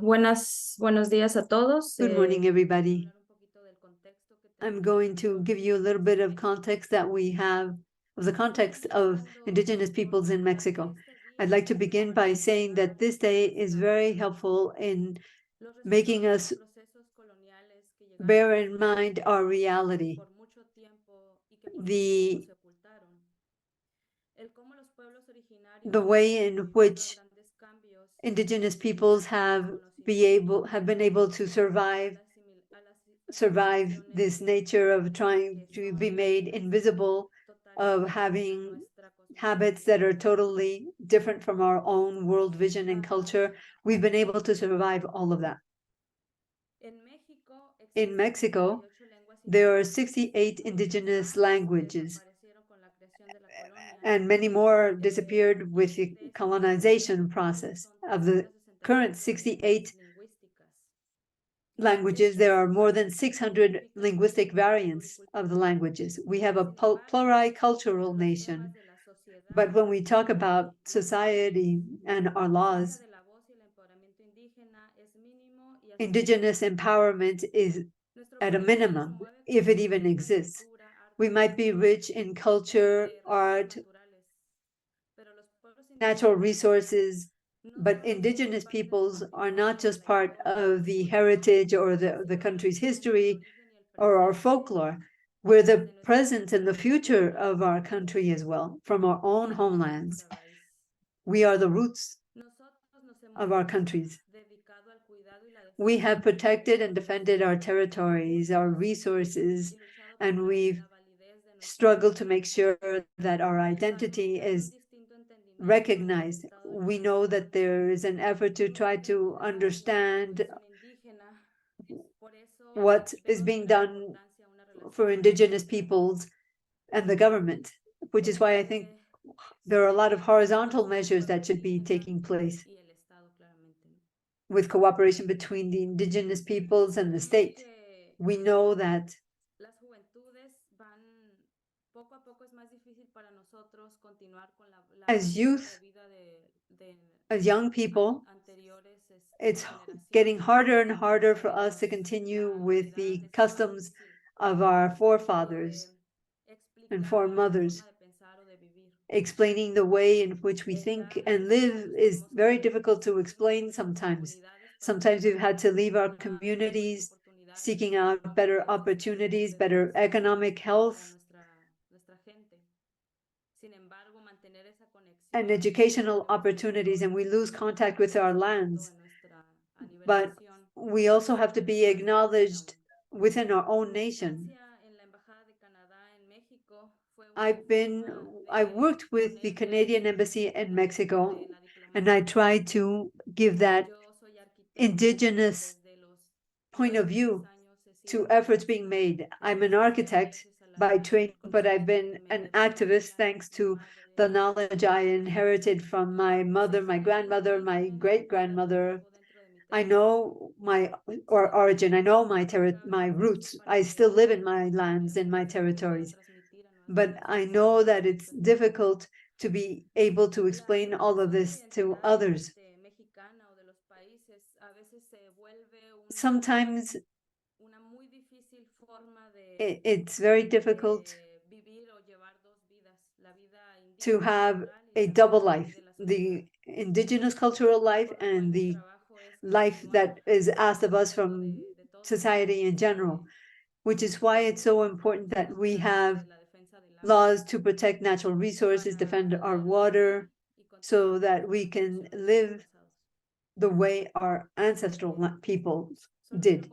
Buenos días a todos. Good morning, everybody. I'm going to give you a little bit of context that we have of the context of indigenous peoples in Mexico. I'd like to begin by saying that this day is very helpful in making us bear in mind our reality. The way in which indigenous peoples have been able to survive this nature of trying to be made invisible, of having habits that are totally different from our own world vision and culture. We've been able to survive all of that. In Mexico, there are 68 indigenous languages, and many more disappeared with the colonization process. Of the current 68 languages, there are more than 600 linguistic variants of the languages. We have a pluricultural nation, but when we talk about society and our laws, indigenous empowerment is at a minimum, if it even exists. We might be rich in culture, art, natural resources, but indigenous peoples are not just part of the heritage or the country's history or our folklore. We're the present and the future of our country as well, from our own homelands. We are the roots of our countries. We have protected and defended our territories, our resources, and we've struggled to make sure that our identity is recognized. We know that there is an effort to try to understand what is being done for indigenous peoples and the government, which is why I think there are a lot of horizontal measures that should be taking place with cooperation between the indigenous peoples and the state. We know that as youth, as young people, it's getting harder and harder for us to continue with the customs of our forefathers and foremothers. Explaining the way in which we think and live is very difficult to explain sometimes. Sometimes we've had to leave our communities, seeking out better opportunities, better economic health, and educational opportunities, and we lose contact with our lands. But we also have to be acknowledged within our own nation. I worked with the Canadian Embassy in Mexico, and I tried to give that indigenous point of view to efforts being made. I'm an architect, by training, but I've been an activist thanks to the knowledge I inherited from my mother, my grandmother, my great-grandmother. I know my origin, I know my roots. I still live in my lands, in my territories. But I know that it's difficult to be able to explain all of this to others. Sometimes it's very difficult to have a double life, the indigenous cultural life and the life that is asked of us from society in general, which is why it's so important that we have laws to protect natural resources, defend our water, so that we can live the way our ancestral peoples did.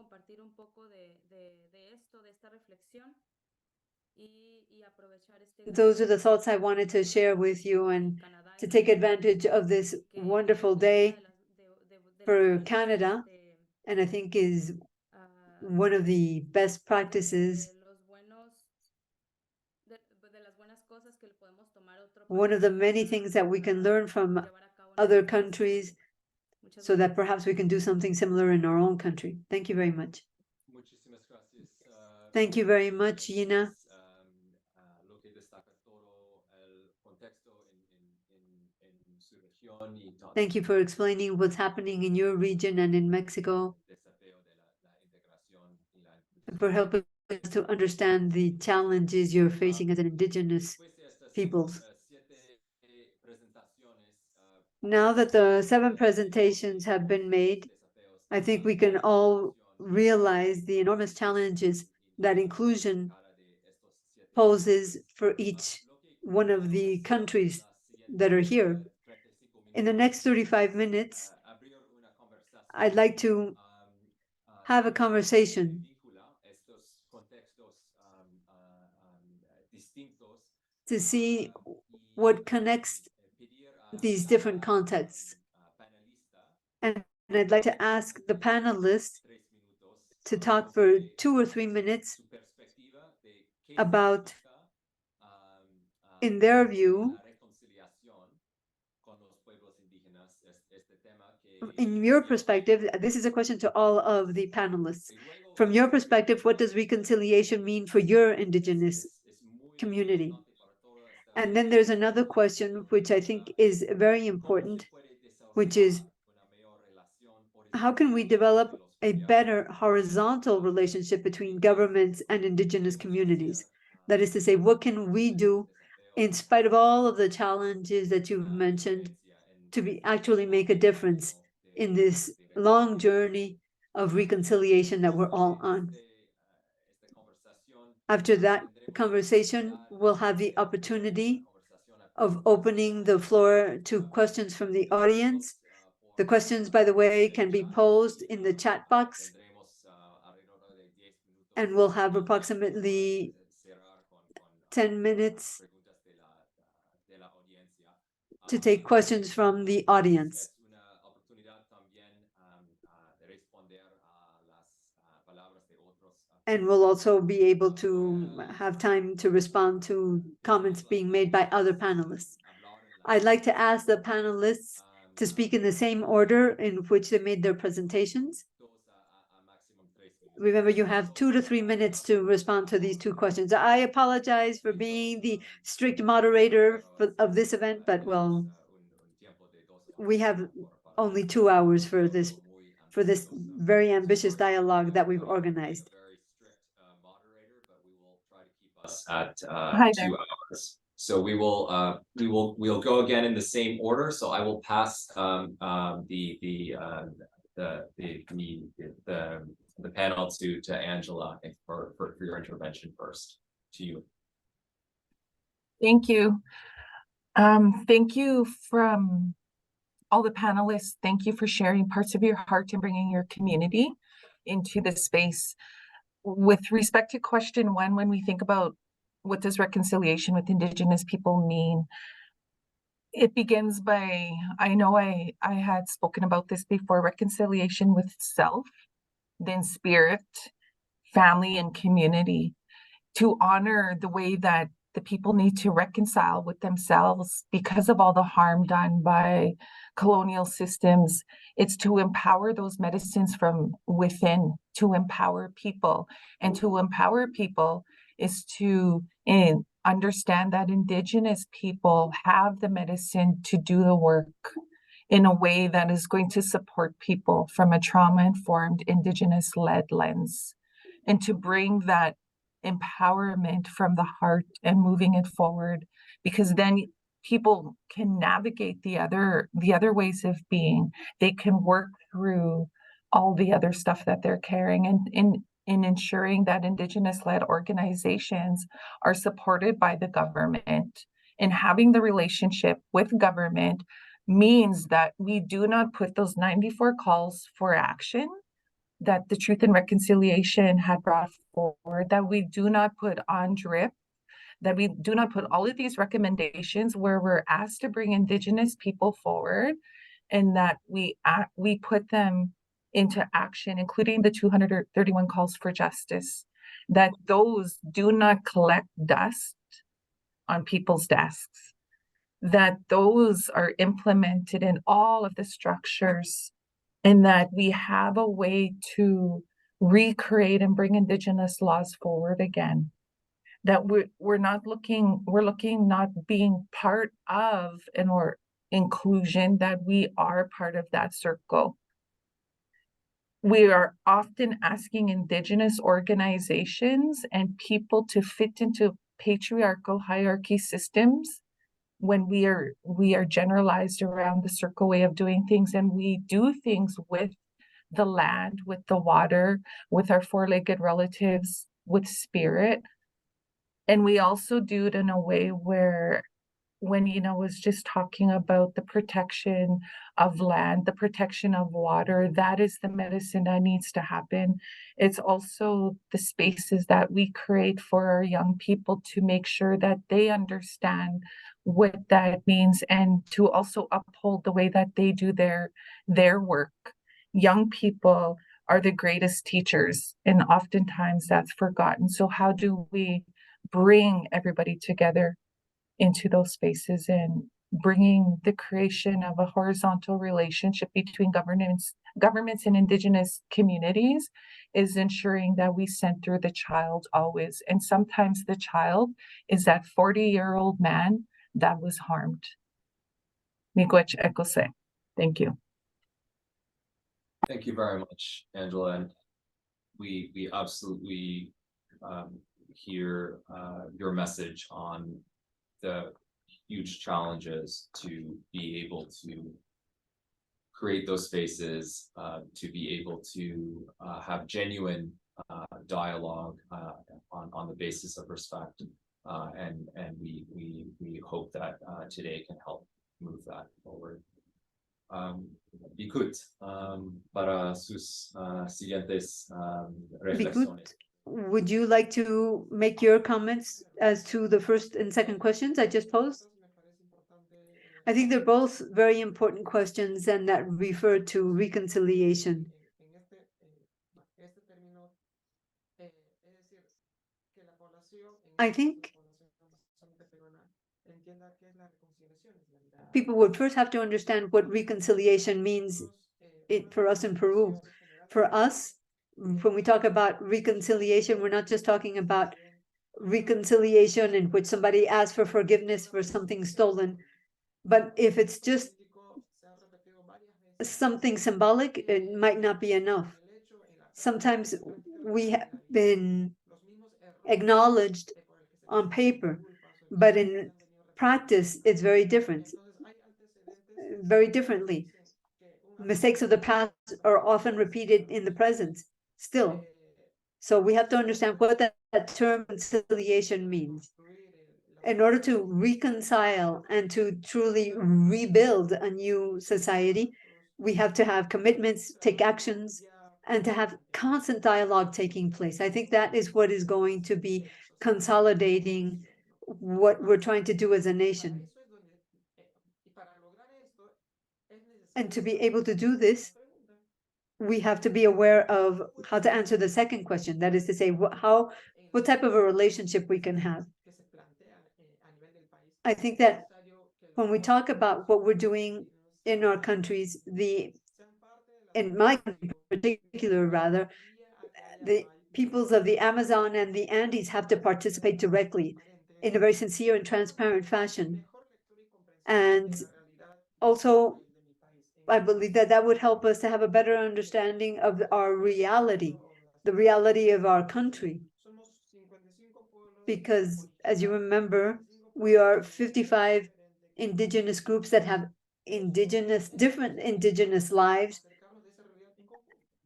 Those are the thoughts I wanted to share with you, and to take advantage of this wonderful day for Canada, and I think is one of the best practices, one of the many things that we can learn from other countries, so that perhaps we can do something similar in our own country. Thank you very much. Thank you very much, Gina. Thank you for explaining what's happening in your region and in Mexico, and for helping us to understand the challenges you're facing as an indigenous peoples. Now that the 7 presentations have been made, I think we can all realize the enormous challenges that inclusion poses for each one of the countries that are here. In the next 35 minutes, I'd like to have a conversation to see what connects these different contexts. And I'd like to ask the panelists to talk for 2 or 3 minutes about, in their view, in your perspective, this is a question to all of the panelists. From your perspective, what does reconciliation mean for your indigenous community? And then there's another question, which I think is very important, which is, how can we develop a better horizontal relationship between governments and indigenous communities? That is to say, what can we do in spite of all of the challenges that you've mentioned to actually make a difference in this long journey of reconciliation that we're all on? After that conversation, we'll have the opportunity of opening the floor to questions from the audience. The questions, by the way, can be posed in the chat box, and we'll have approximately 10 minutes to take questions from the audience. And we'll also be able to have time to respond to comments being made by other panelists. I'd like to ask the panelists to speak in the same order in which they made their presentations. Remember, you have 2 to 3 minutes to respond to these 2 questions. I apologize for being the strict moderator of this event, but well, we have only 2 hours for this very ambitious dialogue that we've organized. At Hi 2 there. hours. So we'll go again in the same order. So I will pass the panel to Angela for your intervention first. To you. Thank you. Thank you from all the panelists. Thank you for sharing parts of your heart and bringing your community into this space. With respect to question 1, when we think about what does reconciliation with Indigenous people mean, it begins by, I know I had spoken about this before, reconciliation with self, then spirit, family, and community. to honor the way that the people need to reconcile with themselves because of all the harm done by colonial systems. It's to empower those medicines from within, to empower people. And to empower people is to understand that Indigenous people have the medicine to do the work in a way that is going to support people from a trauma-informed, Indigenous-led lens, and to bring that empowerment from the heart and moving it forward, because then people can navigate the other ways of being. They can work through all the other stuff that they're carrying, and in ensuring that Indigenous-led organizations are supported by the government. And having the relationship with government means that we do not put those 94 calls for action that the Truth and Reconciliation had brought forward, that we do not put on drip, that we do not put all of these recommendations where we're asked to bring Indigenous people forward, and that we put them into action, including the 231 calls for justice, that those do not collect dust on people's desks, that those are implemented in all of the structures, and that we have a way to recreate and bring Indigenous laws forward again. That we're looking not being part of an or inclusion, that we are part of that circle. We are often asking Indigenous organizations and people to fit into patriarchal hierarchy systems when we are generalized around the circle way of doing things, and we do things with the land, with the water, with our four-legged relatives, with spirit. And we also do it in a way where, when Ina was just talking about the protection of land, the protection of water, that is the medicine that needs to happen. It's also the spaces that we create for our young people to make sure that they understand what that means, and to also uphold the way that they do their work. Young people are the greatest teachers, and oftentimes that's forgotten. So how do we bring everybody together into those spaces, and bringing the creation of a horizontal relationship between governments and Indigenous communities is ensuring that we center the child always. And sometimes the child is that 40-year-old man that was harmed. Miigwech ekose. Thank you. Thank you very much, Angela. And we absolutely hear your message on the huge challenges to be able to create those spaces, to be able to have genuine dialogue on the basis of respect, and we hope that today can help move that forward. Bikut, para sus siguientes reflexiones. Would you like to make your comments as to the first and second questions I just posed? I think they're both very important questions, and that refer to reconciliation. I think people would first have to understand what reconciliation means for us in Peru. For us, when we talk about reconciliation, we're not just talking about reconciliation in which somebody asks for forgiveness for something stolen, but if it's just something symbolic, it might not be enough. Sometimes we have been acknowledged on paper, but in practice, it's very different, very differently. Mistakes of the past are often repeated in the present still. So we have to understand what that term reconciliation means. In order to reconcile and to truly rebuild a new society, we have to have commitments, take actions, and to have constant dialogue taking place. I think that is what is going to be consolidating what we're trying to do as a nation. And to be able to do this, we have to be aware of how to answer the second question. That is to say, how what type of a relationship we can have. I think that when we talk about what we're doing in our countries, in my country in particular, rather, the peoples of the Amazon and the Andes have to participate directly in a very sincere and transparent fashion. And also, I believe that that would help us to have a better understanding of our reality, the reality of our country. Because as you remember, we are 55 indigenous groups that have different indigenous lives.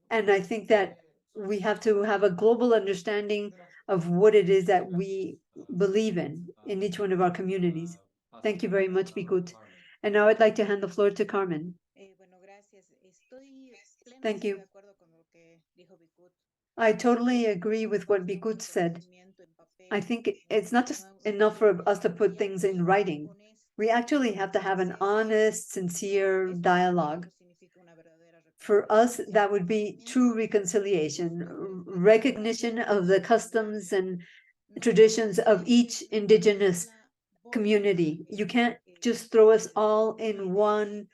And I think that we have to have a global understanding of what it is that we believe in each one of our communities. Thank you very much, Bikut. And now I'd like to hand the floor to Carmen. Thank you. I totally agree with what Bikut said. I think it's not just enough for us to put things in writing. We actually have to have an honest, sincere dialogue. For us, that would be true reconciliation, recognition of the customs and traditions of each indigenous community. You can't just throw us all in one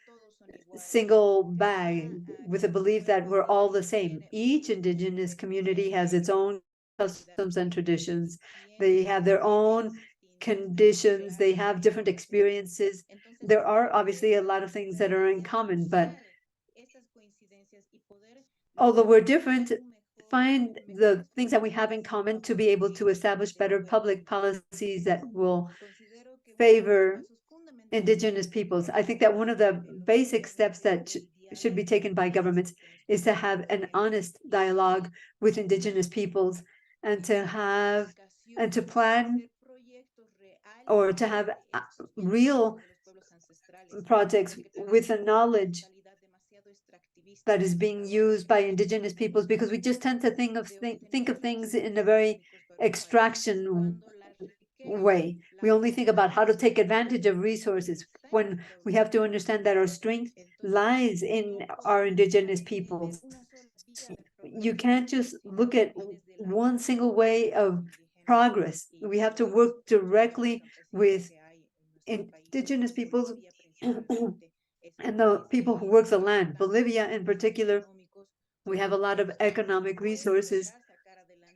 single bag with a belief that we're all the same. Each indigenous community has its own customs and traditions. They have their own conditions. They have different experiences. There are obviously a lot of things that are in common, but although we're different, find the things that we have in common to be able to establish better public policies that will favor indigenous peoples. I think that one of the basic steps that should be taken by governments is to have an honest dialogue with indigenous peoples and to plan or to have real projects with the knowledge that is being used by indigenous peoples, because we just tend to think of things in a very extraction way. We only think about how to take advantage of resources when we have to understand that our strength lies in our indigenous peoples. You can't just look at one single way of progress. We have to work directly with indigenous peoples and the people who work the land. Bolivia in particular, we have a lot of economic resources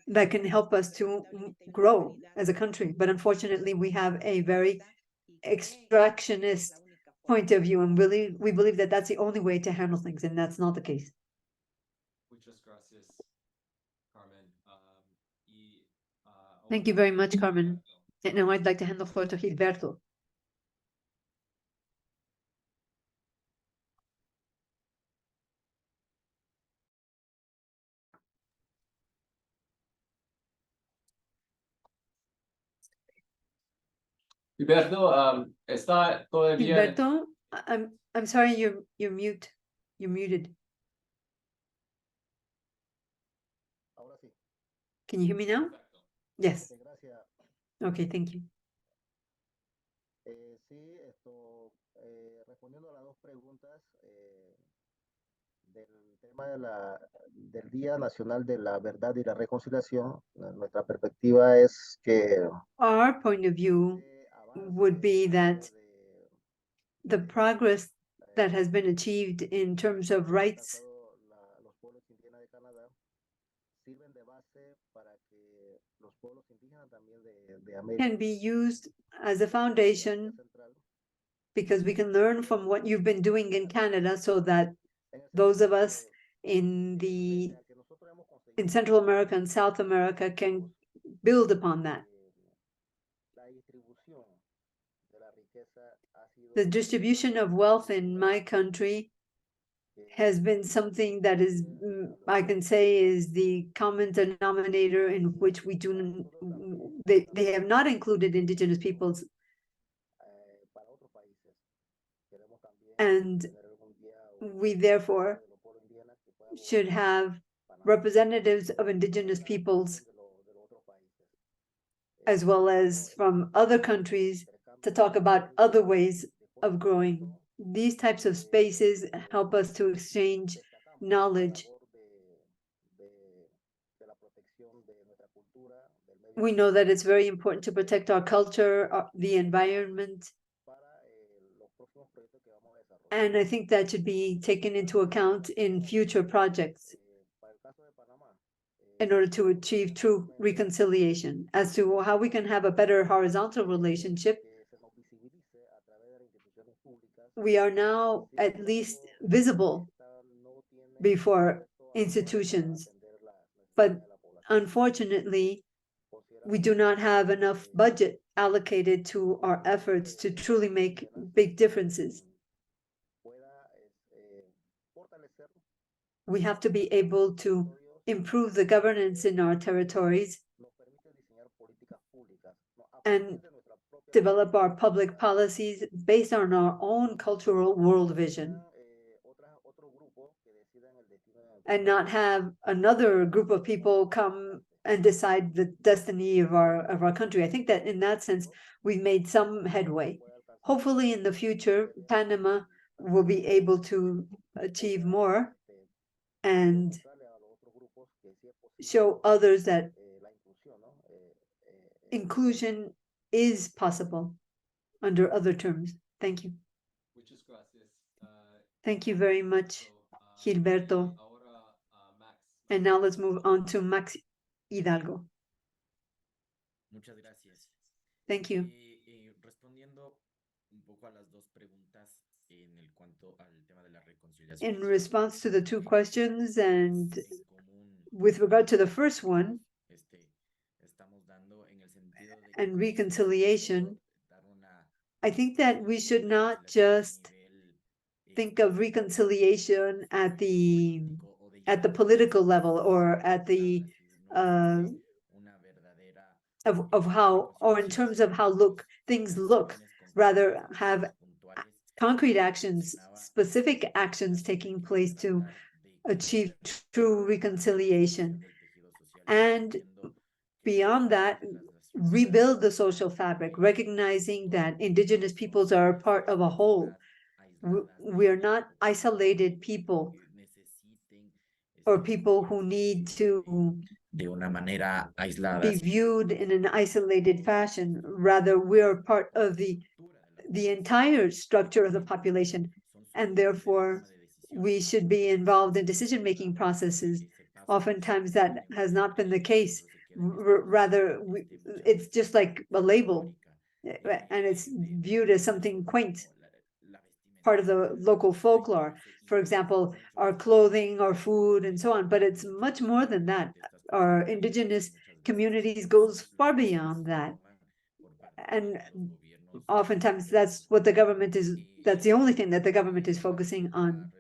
that can help us to grow as a country. But unfortunately, we have a very extractionist point of view, and we believe that that's the only way to handle things, and that's not the case. Thank you very much, Carmen. And now I'd like to hand the floor to Gilberto. Gilberto, está todavía. Gilberto, I'm sorry, you're mute. You're muted. Can you hear me now? Yes. Okay, thank you. Respondiendo a las dos preguntas del tema del Día Nacional de la Verdad y la Reconciliación, nuestra perspectiva es que our point of view would be that the progress that has been achieved in terms of rights can be used as a foundation, because we can learn from what you've been doing in Canada, so that those of us in Central America and South America can build upon that. The distribution of wealth in my country has been something that is, I can say, is the common denominator in which they have not included indigenous peoples. And we therefore should have representatives of indigenous peoples, as well as from other countries, to talk about other ways of growing. These types of spaces help us to exchange knowledge We know that it's very important to protect our culture, the environment, and I think that should be taken into account in future projects in order to achieve true reconciliation. As to how we can have a better horizontal relationship, we are now at least visible before institutions, but unfortunately, we do not have enough budget allocated to our efforts to truly make big differences. We have to be able to improve the governance in our territories and develop our public policies based on our own cultural world vision, and not have another group of people come and decide the destiny of our country. I think that in that sense, we've made some headway. Hopefully in the future, Panama will be able to achieve more and show others that inclusion is possible under other terms. Thank you. Thank you very much, Gilberto. And now let's move on to Max Hidalgo. Muchas gracias. Thank you. Respondiendo un poco a las dos preguntas en el cuanto al tema de la reconciliación. In response to the two questions and with regard to the first one, and reconciliation, I think that we should not just think of reconciliation at the political level or at the of how, or in terms of how things look, rather have concrete actions, specific actions taking place to achieve true reconciliation. And beyond that, rebuild the social fabric, recognizing that Indigenous peoples are a part of a whole. We are not isolated people or people who need to De una manera aislada. be viewed in an isolated fashion. Rather, we are part of the entire structure of the population, and therefore we should be involved in decision-making processes. Oftentimes that has not been the case. Rather, it's just like a label, and it's viewed as something quaint, part of the local folklore. For example, our clothing, our food, and so on. But it's much more than that. Our Indigenous communities goes far beyond that. And oftentimes that's what the government is, that's the only thing that the government is focusing on.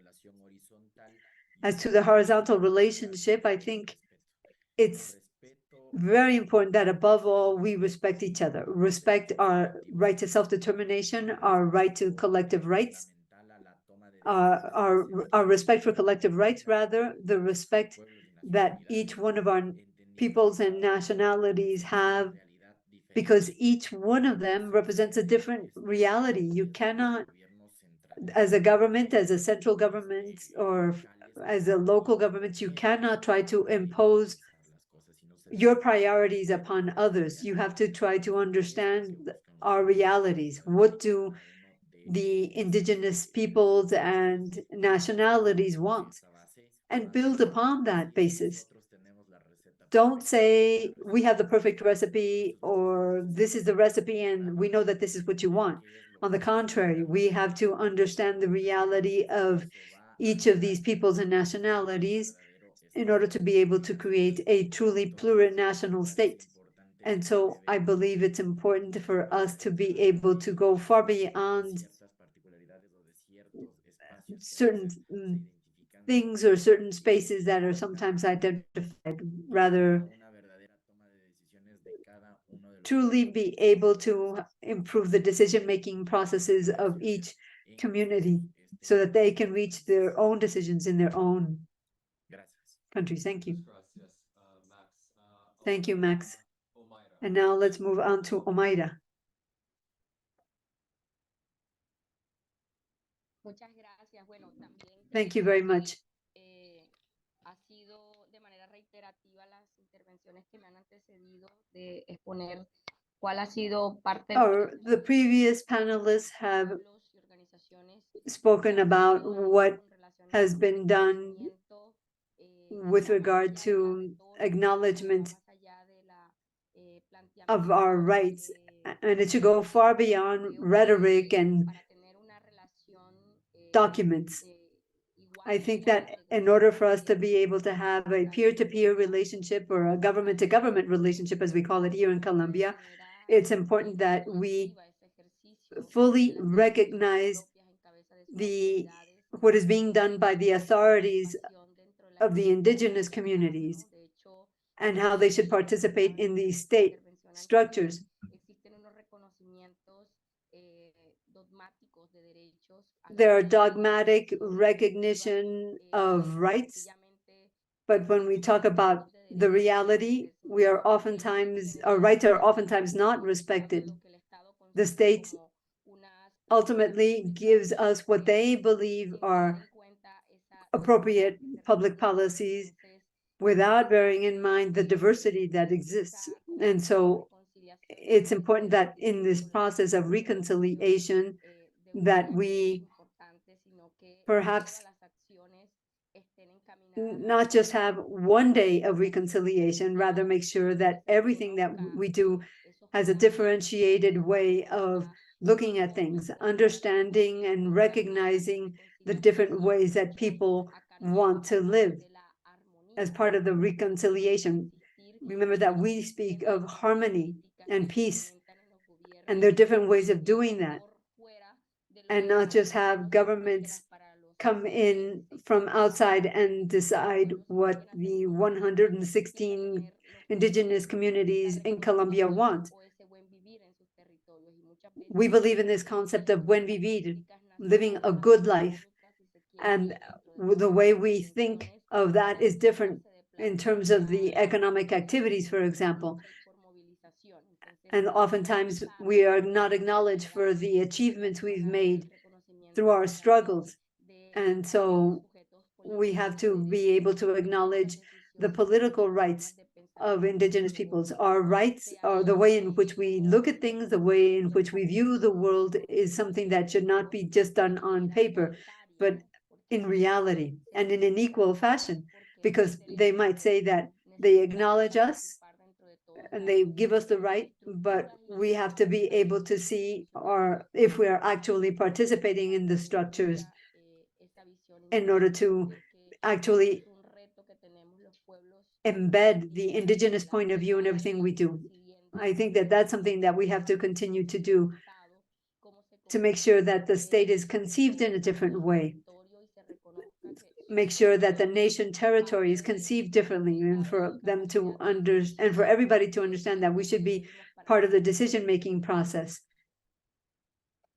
As to the horizontal relationship, I think it's very important that above all, we respect each other, respect our right to self-determination, our right to collective rights, our respect for collective rights, rather, the respect that each one of our peoples and nationalities have, because each one of them represents a different reality. You cannot, as a government, as a central government, or as a local government, you cannot try to impose your priorities upon others. You have to try to understand our realities. What do the Indigenous peoples and nationalities want? And build upon that basis. Don't say we have the perfect recipe or this is the recipe and we know that this is what you want. On the contrary, we have to understand the reality of each of these peoples and nationalities in order to be able to create a truly plurinational state. And so I believe it's important for us to be able to go far beyond certain things or certain spaces that are sometimes identified, rather truly be able to improve the decision-making processes of each community so that they can reach their own decisions in their own countries. Thank you. Thank you, Max. And now let's move on to Omaira. Thank you very much. The previous panelists have spoken about what has been done with regard to acknowledgement of our rights, and it should go far beyond rhetoric and documents. I think that in order for us to be able to have a peer-to-peer relationship or a government-to-government relationship, as we call it here in Colombia, it's important that we fully recognize what is being done by the authorities of the indigenous communities and how they should participate in these state structures. There are dogmatic recognition of rights, but when we talk about the reality, our rights are oftentimes not respected. The state ultimately gives us what they believe are appropriate public policies without bearing in mind the diversity that exists. And so it's important that in this process of reconciliation, that we perhaps not just have one day of reconciliation, rather make sure that everything that we do has a differentiated way of looking at things, understanding and recognizing the different ways that people want to live as part of the reconciliation. Remember that we speak of harmony and peace, and there are different ways of doing that, and not just have governments come in from outside and decide what the 116 indigenous communities in Colombia want. We believe in this concept of buen vivir, living a good life. And the way we think of that is different in terms of the economic activities, for example. And oftentimes we are not acknowledged for the achievements we've made through our struggles. And so we have to be able to acknowledge the political rights of indigenous peoples. Our rights, or the way in which we look at things, the way in which we view the world, is something that should not be just done on paper, but in reality and in an equal fashion, because they might say that they acknowledge us and they give us the right, but we have to be able to see if we are actually participating in the structures in order to actually embed the indigenous point of view in everything we do. I think that that's something that we have to continue to do, to make sure that the state is conceived in a different way, make sure that the nation territory is conceived differently, and for them to and for everybody to understand that we should be part of the decision-making process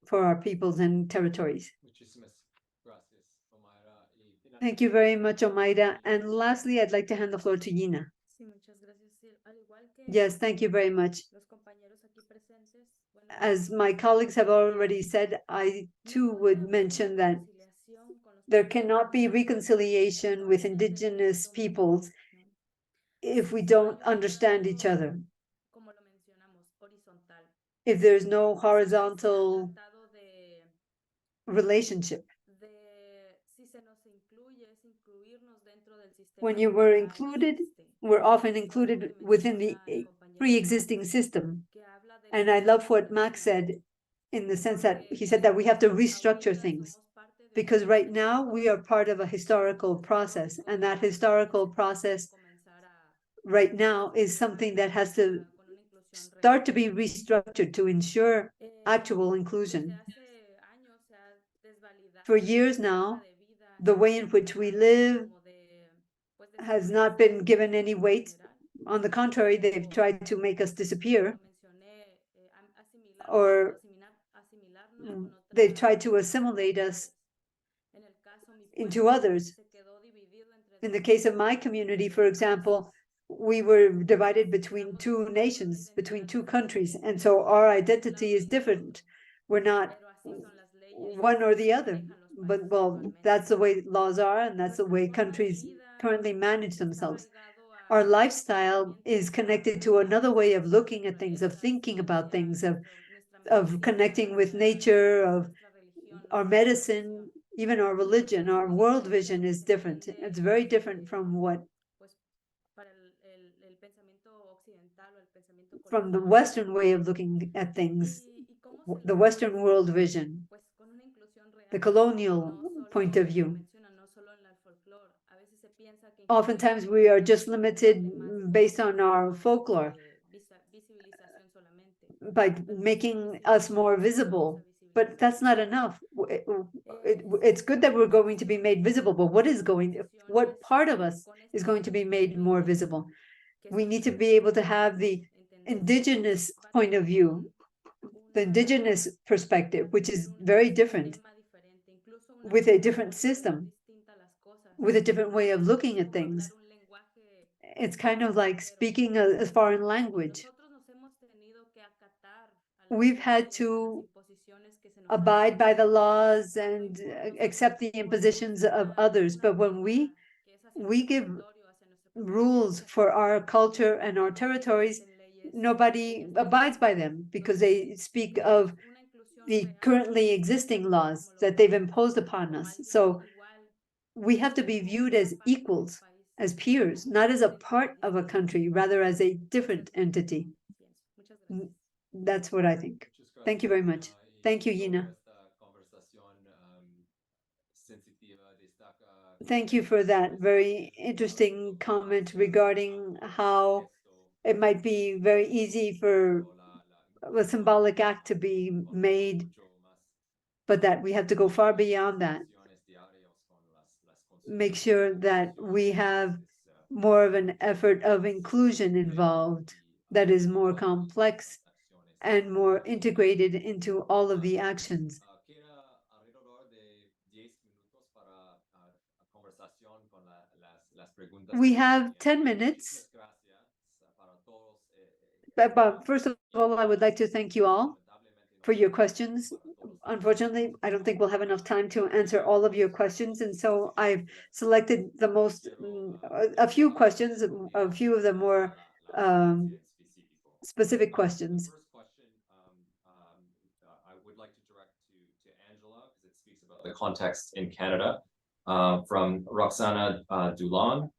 for our peoples and territories. Thank you very much, Omaira. And lastly, I'd like to hand the floor to Gina. Yes, thank you very much. As my colleagues have already said, I too would mention that there cannot be reconciliation with indigenous peoples if we don't understand each other. If there's no horizontal relationship. When you were included, we're often included within the pre-existing system. And I love what Max said, in the sense that he said that we have to restructure things. Because right now we are part of a historical process, and that historical process right now is something that has to start to be restructured to ensure actual inclusion. For years now, the way in which we live has not been given any weight. On the contrary, they've tried to make us disappear, or they've tried to assimilate us into others. In the case of my community, for example, we were divided between two nations, between two countries, and so our identity is different. We're not one or the other, but well, that's the way laws are, and that's the way countries currently manage themselves. our lifestyle is connected to another way of looking at things, of thinking about things, of connecting with nature, of our medicine, even our religion. Our world vision is different. It's very different from the Western way of looking at things, the Western world vision, the colonial point of view. Oftentimes we are just limited based on our folklore by making us more visible, but that's not enough. It's good that we're going to be made visible, but what part of us is going to be made more visible? We need to be able to have the indigenous point of view, the indigenous perspective, which is very different, with a different system, with a different way of looking at things. It's kind of like speaking a foreign language. We've had to abide by the laws and accept the impositions of others, but when we give rules for our culture and our territories, nobody abides by them because they speak of the currently existing laws that they've imposed upon us. So we have to be viewed as equals, as peers, not as a part of a country, rather as a different entity. That's what I think. Thank you very much. Thank you, Yina. Thank you for that very interesting comment regarding how it might be very easy for a symbolic act to be made, but that we have to go far beyond that. Make sure that we have more of an effort of inclusion involved that is more complex and more integrated into all of the actions. We have 10 minutes, but first of all, I would like to thank you all for your questions. Unfortunately, I don't think we'll have enough time to answer all of your questions, and so I've selected a few questions, a few of the more specific questions. The first question I would like to direct to Angela because it speaks about the context in Canada from Roxana Dulon.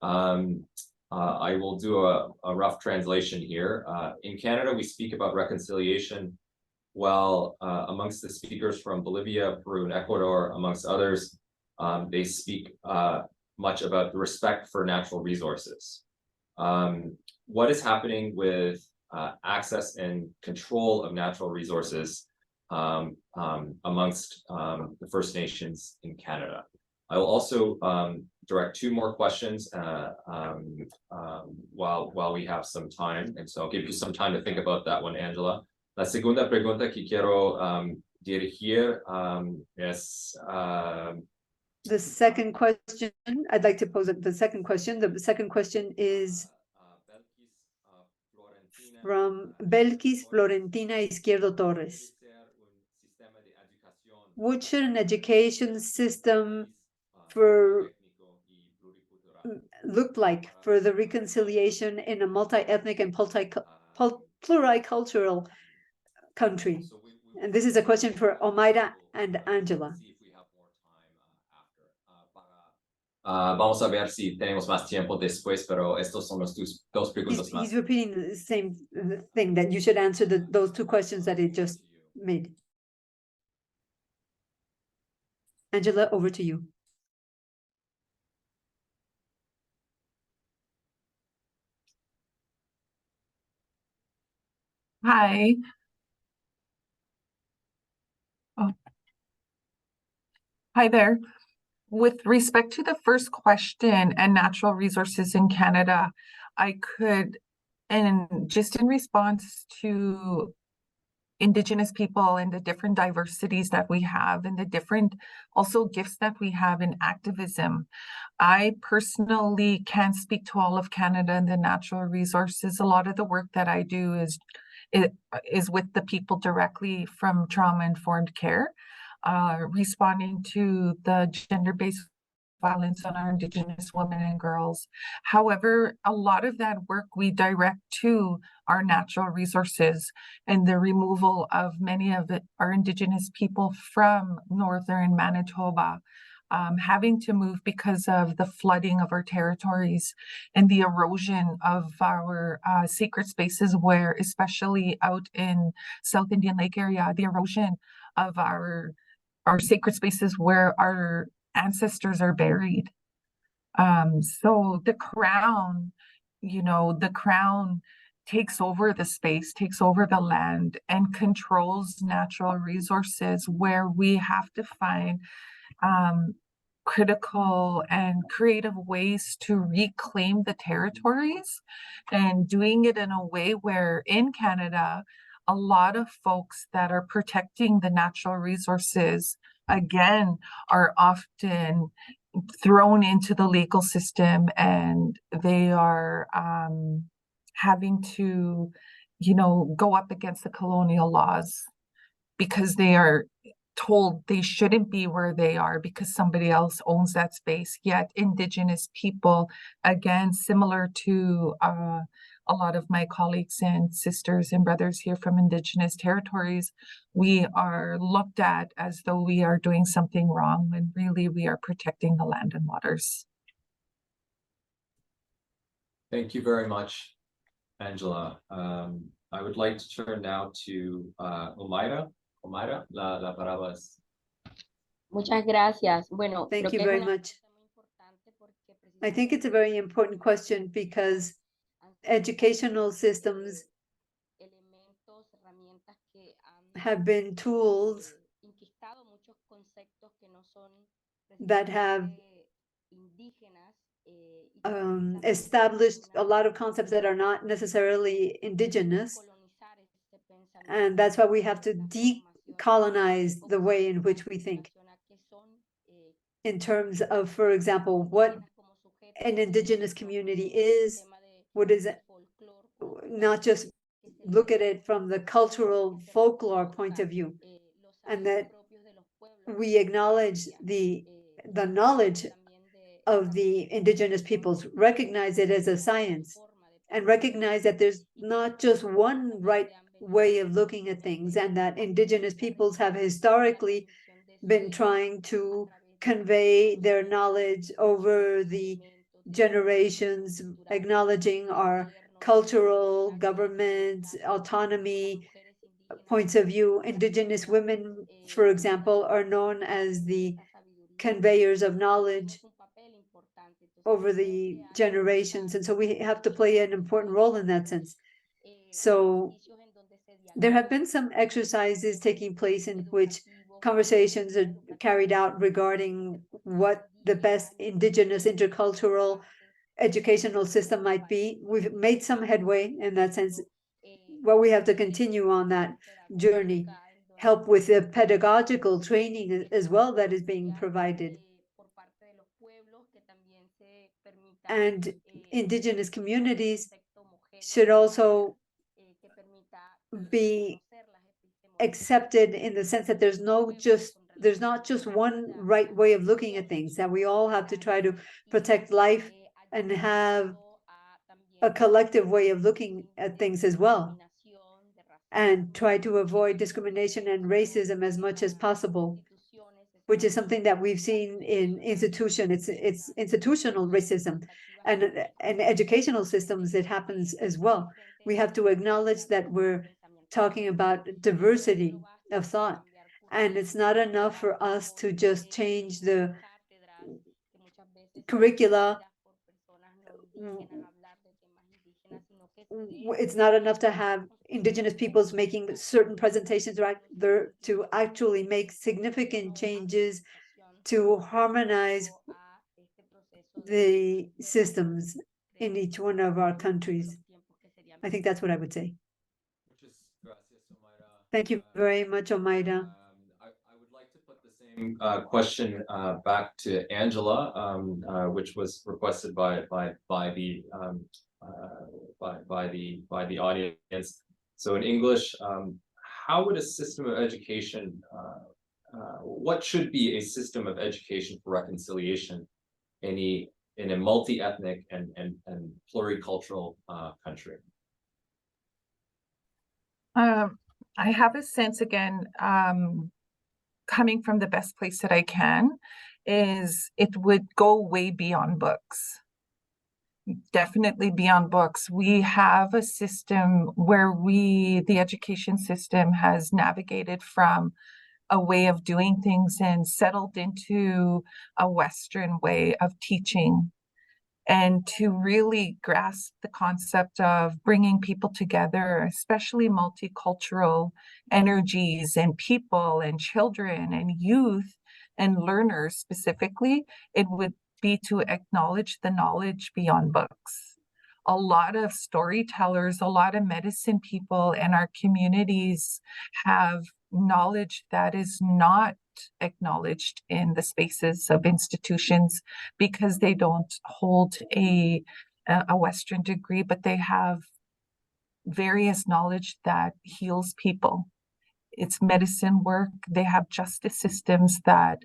I will do a rough translation here. In Canada, we speak about reconciliation while amongst the speakers from Bolivia, Peru, and Ecuador, amongst others, they speak much about the respect for natural resources. What is happening with access and control of natural resources amongst the First Nations in Canada? I will also direct two more questions while we have some time, and so I'll give you some time to think about that one, Angela. La segunda pregunta que quiero dirigir es the second question, I'd like to pose the second question. The second question is from Belkis Florentina Izquierdo Torres. What should an education system look like for the reconciliation in a multi-ethnic and pluricultural country? And this is a question for Omaira and Angela. Vamos a ver si tenemos más tiempo después, pero estos son los dos preguntas más. He's repeating the same thing, that you should answer those two questions that he just made. Angela, over to you. Hi. Oh. Hi there. With respect to the first question and natural resources in Canada, I could, and just in response to Indigenous people and the different diversities that we have and the different also gifts that we have in activism. I personally can't speak to all of Canada and the natural resources. A lot of the work that I do is with the people directly from trauma-informed care, responding to the gender-based violence on our Indigenous women and girls. However, a lot of that work we direct to our natural resources and the removal of many of our Indigenous people from northern Manitoba, having to move because of the flooding of our territories and the erosion of our sacred spaces, where, especially out in South Indian Lake area, the erosion of our sacred spaces where our ancestors are buried. So the crown, the crown takes over the space, takes over the land, and controls natural resources, where we have to find critical and creative ways to reclaim the territories, and doing it in a way where in Canada, a lot of folks that are protecting the natural resources, again, are often thrown into the legal system, and they are having to, go up against the colonial laws because they are told they shouldn't be where they are because somebody else owns that space. Yet Indigenous people, again, similar to a lot of my colleagues and sisters and brothers here from Indigenous territories, we are looked at as though we are doing something wrong, when really we are protecting the land and waters. Thank you very much, Angela. I would like to turn now to Omaira. Omaira, la palabra es. Muchas gracias. Bueno, Thank creo you que es very una much. pregunta muy importante porque I think it's a very important question because educational systems elementos, herramientas que have been tools inquistado muchos conceptos que no son that have precisamente indígenas y que precisamente established a buscan lot of concepts that are not necessarily indigenous. colonizar este pensamiento And that's why we have to la formación decolonize o the way in en which we think, relación a qué son in terms of, for example, what indígenas como sujetos an indigenous community el is, tema de what is it, folclore como not just que se look at le it from the cultural que se folklore point reconozca of view, los and saberes that propios de los pueblos we acknowledge the knowledge también de of the indigenous peoples, recognize it as a science, and recognize that there's not just one right way of looking at things, and that indigenous peoples have historically been trying to convey their knowledge over the generations, acknowledging our cultural, government, autonomy points of view. Indigenous women, for example, are known as the conveyors of knowledge over the generations, and so we have to play an important role in that sense. So there have been some exercises taking place in which conversations are carried out regarding what the best indigenous intercultural educational system might be. We've made some headway in that sense. Well, we have to continue on that journey, help with the pedagogical training as well that is being provided. And indigenous communities should also be accepted in the sense that there's not just one right way of looking at things, that we all have to try to protect life and have a collective way of looking at things as well, and try to avoid discrimination and racism as much as possible, which is something that we've seen in institutions. It's institutional racism, and in educational systems it happens as well. We have to acknowledge that we're talking about diversity of thought, and it's not enough for us to just change the curricula. It's not enough to have indigenous peoples making certain presentations, right? There to actually make significant changes to harmonize the systems in each one of our countries. I think that's what I would say. Thank you very much, Omaira. I would like to put the same question back to Angela, which was requested by the audience. So in English, how would a system of education, what should be a system of education for reconciliation in a multi-ethnic and pluricultural country? I have a sense, again, coming from the best place that I can, is it would go way beyond books. Definitely beyond books. We have a system where the education system has navigated from a way of doing things and settled into a Western way of teaching. And to really grasp the concept of bringing people together, especially multicultural energies and people and children and youth and learners specifically, it would be to acknowledge the knowledge beyond books. A lot of storytellers, a lot of medicine people in our communities have knowledge that is not acknowledged in the spaces of institutions because they don't hold a Western degree, but they have various knowledge that heals people. It's medicine work. They have justice systems that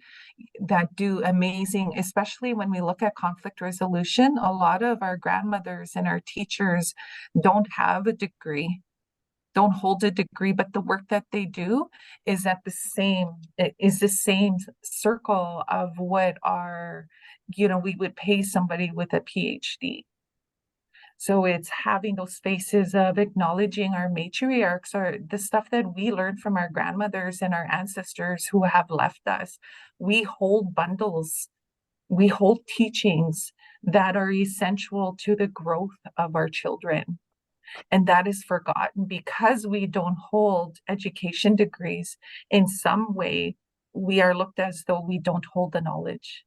do amazing, especially when we look at conflict resolution. A lot of our grandmothers and our teachers don't have a degree, don't hold a degree, but the work that they do is the same circle of what we would pay somebody with a PhD. So it's having those spaces of acknowledging our matriarchs, or the stuff that we learned from our grandmothers and our ancestors who have left us. We hold bundles, we hold teachings that are essential to the growth of our children. And that is forgotten because we don't hold education degrees. In some way, we are looked as though we don't hold the knowledge.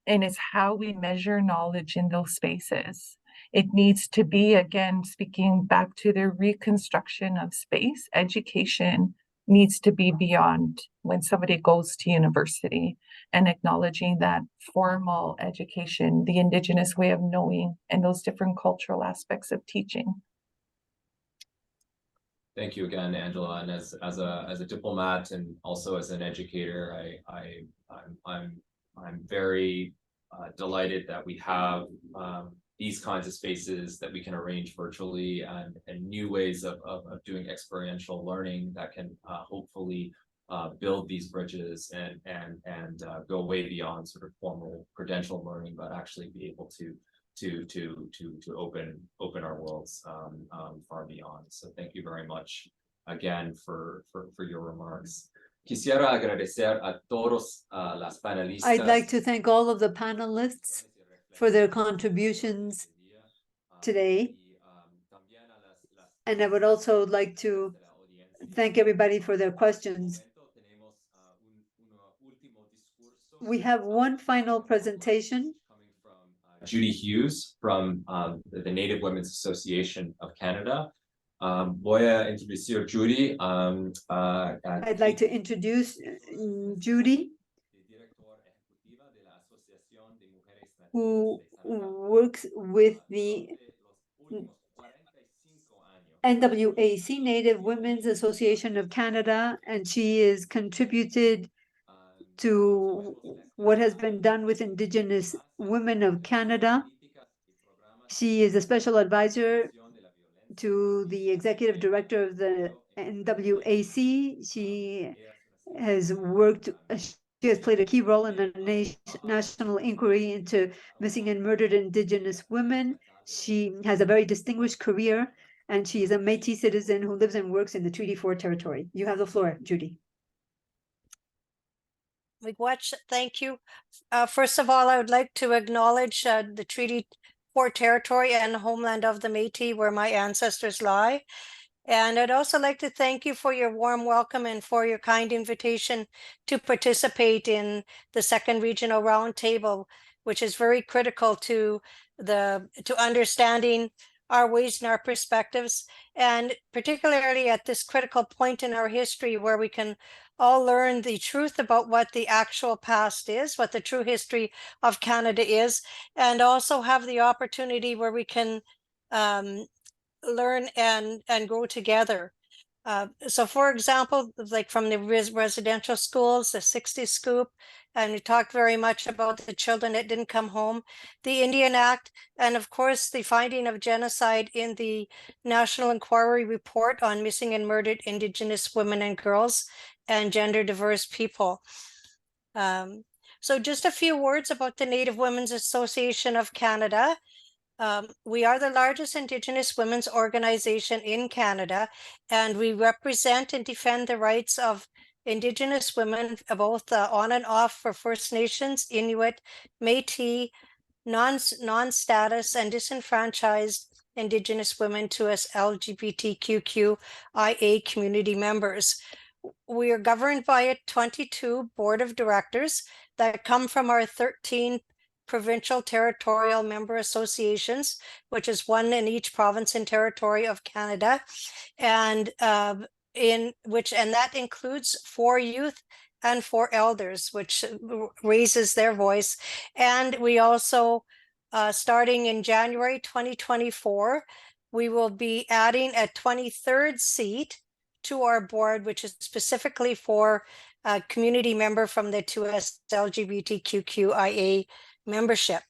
And it's how we measure knowledge in those spaces. It needs to be, again, speaking back to the reconstruction of space, education needs to be beyond when somebody goes to university, and acknowledging that formal education, the Indigenous way of knowing, and those different cultural aspects of teaching. Thank you again, Angela. And as a diplomat and also as an educator, I'm very delighted that we have these kinds of spaces that we can arrange virtually, and new ways of doing experiential learning that can hopefully build these bridges and go way beyond sort of formal credential learning, but actually be able to open our worlds far beyond. So thank you very much again for your remarks. Quisiera agradecer a todos las panelistas. I'd like to thank all of the panelists for their contributions today. And I would also like to thank everybody for their questions. We have one final presentation. Judy Hughes from the Native Women's Association of Canada. Voy a introducir Judy. I'd like to introduce Judy, who works with the NWAC, Native Women's Association of Canada, and she has contributed to what has been done with Indigenous women of Canada. She is a special advisor to the executive director of the NWAC. She has played a key role in the national inquiry into missing and murdered Indigenous women. She has a very distinguished career, and she is a Métis citizen who lives and works in the Treaty 4 territory. You have the floor, Judy. Miigwech, thank you. First of all, I would like to acknowledge the Treaty 4 territory and the homeland of the Métis where my ancestors lie. And I'd also like to thank you for your warm welcome and for your kind invitation to participate in the second regional roundtable, which is very critical to understanding our ways and our perspectives, and particularly at this critical point in our history where we can all learn the truth about what the actual past is, what the true history of Canada is, and also have the opportunity where we can learn and grow together. So for example, like from the residential schools, the 60 scoop, and we talked very much about the children that didn't come home, the Indian Act, and of course, the finding of genocide in the National Inquiry Report on Missing and Murdered Indigenous Women and Girls and Gender Diverse People. So just a few words about the Native Women's Association of Canada. We are the largest Indigenous women's organization in Canada, and we represent and defend the rights of Indigenous women, both on and off for First Nations, Inuit, Métis, non-status, and disenfranchised Indigenous women to us LGBTQIA community members. We are governed by a 22 board of directors that come from our 13 provincial territorial member associations, which is one in each province and territory of Canada, and that includes 4 youth and 4 elders, which raises their voice. And we also, starting in January 2024, we will be adding a 23rd seat to our board, which is specifically for a community member from the 2S LGBTQIA membership.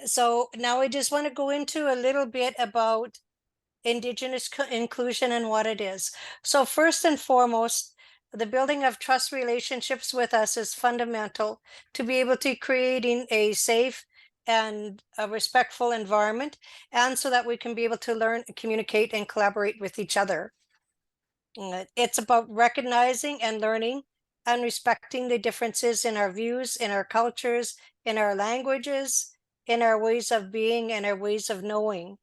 So now I just want to go into a little bit about Indigenous inclusion and what it is. So first and foremost, the building of trust relationships with us is fundamental to be able to creating a safe and a respectful environment, and so that we can be able to learn, communicate, and collaborate with each other. It's about recognizing and learning and respecting the differences in our views, in our cultures, in our languages, in our ways of being, and our ways of knowing.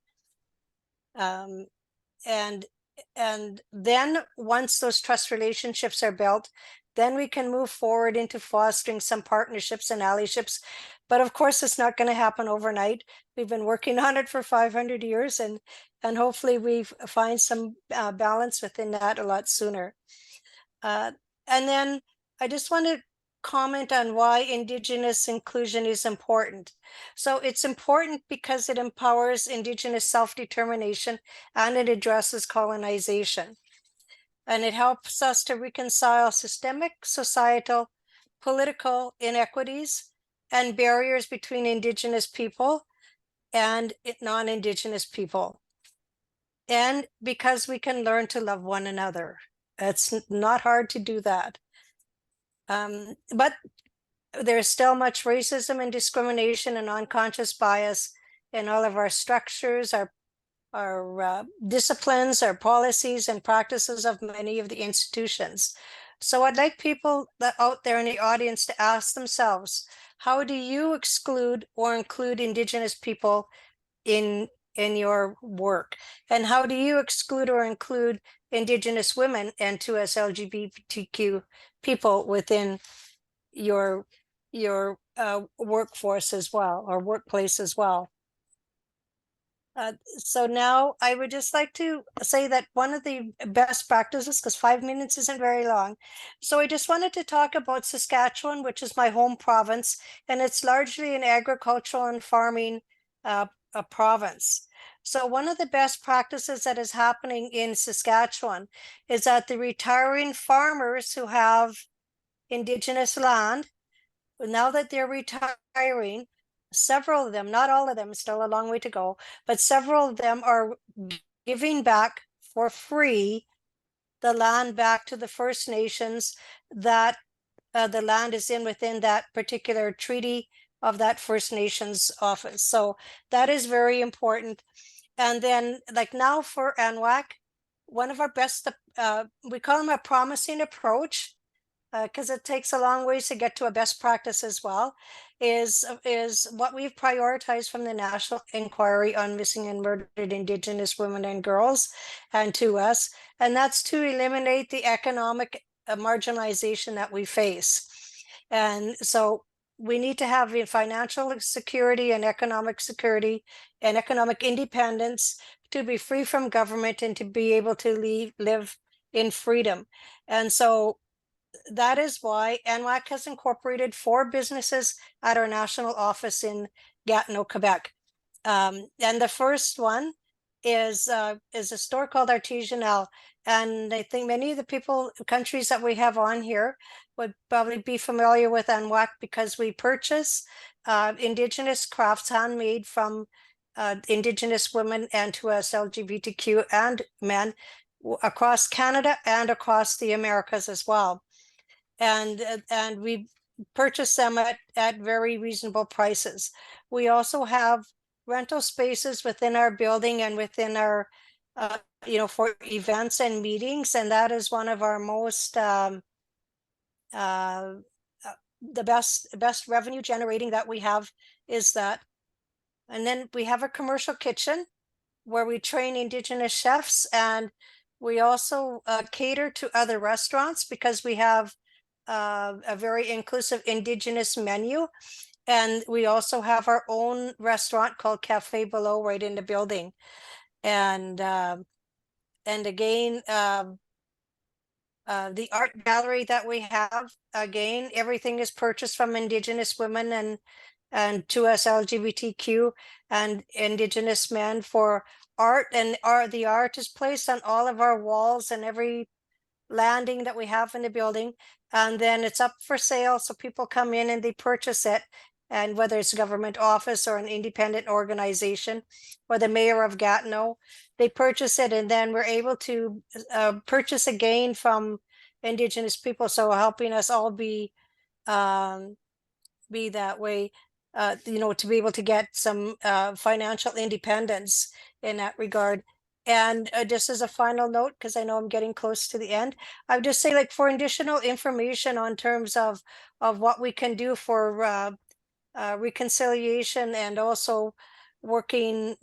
And then once those trust relationships are built, then we can move forward into fostering some partnerships and allyships. But of course, it's not going to happen overnight. We've been working on it for 500 years, and hopefully we find some balance within that a lot sooner. And then I just want to comment on why Indigenous inclusion is important. So it's important because it empowers Indigenous self-determination and it addresses colonization. And it helps us to reconcile systemic, societal, political inequities and barriers between Indigenous people and non-Indigenous people. And because we can learn to love one another. It's not hard to do that. But there's still much racism and discrimination and unconscious bias in all of our structures, our disciplines, our policies and practices of many of the institutions. So I'd like people that out there in the audience to ask themselves, how do you exclude or include Indigenous people in your work? And how do you exclude or include Indigenous women and 2S LGBTQ people within your workforce as well, or workplace as well? So now I would just like to say that one of the best practices, because 5 minutes isn't very long. So I just wanted to talk about Saskatchewan, which is my home province, and it's largely an agricultural and farming a province. So one of the best practices that is happening in Saskatchewan is that the retiring farmers who have Indigenous land, now that they're retiring, several of them, not all of them, still a long way to go, but several of them are giving back for free the land back to the First Nations that the land is in within that particular treaty of that First Nations office. So that is very important. And then like now for ANWAC, one of our best, we call them a promising approach, because it takes a long ways to get to a best practice as well, is what we've prioritized from the National Inquiry on Missing and Murdered Indigenous Women and Girls and 2S, and that's to eliminate the economic marginalization that we face. And so we need to have financial security and economic independence to be free from government and to be able to live in freedom. And so that is why ANWAC has incorporated 4 businesses at our national office in Gatineau, Quebec. And the first one is a store called Artisanal. And I think many of the countries that we have on here would probably be familiar with Anwak because we purchase Indigenous crafts handmade from Indigenous women and to us LGBTQ and men across Canada and across the Americas as well. And we purchase them at very reasonable prices. We also have rental spaces within our building and within our for events and meetings, and that is one of our most the best revenue generating that we have is that. And then we have a commercial kitchen where we train Indigenous chefs, and we also cater to other restaurants because we have a very inclusive Indigenous menu. And we also have our own restaurant called Cafe Below right in the building. And again, the art gallery that we have, again, everything is purchased from Indigenous women and to us LGBTQ and Indigenous men for art. And the art is placed on all of our walls and every landing that we have in the building, and then it's up for sale, so people come in and they purchase it, and whether it's a government office or an independent organization or the mayor of Gatineau, they purchase it, and then we're able to purchase again from Indigenous people, so helping us all be that way, to be able to get some financial independence in that regard. And just as a final note, because I know I'm getting close to the end, I would just say, like, for additional information on terms of what we can do for reconciliation and also working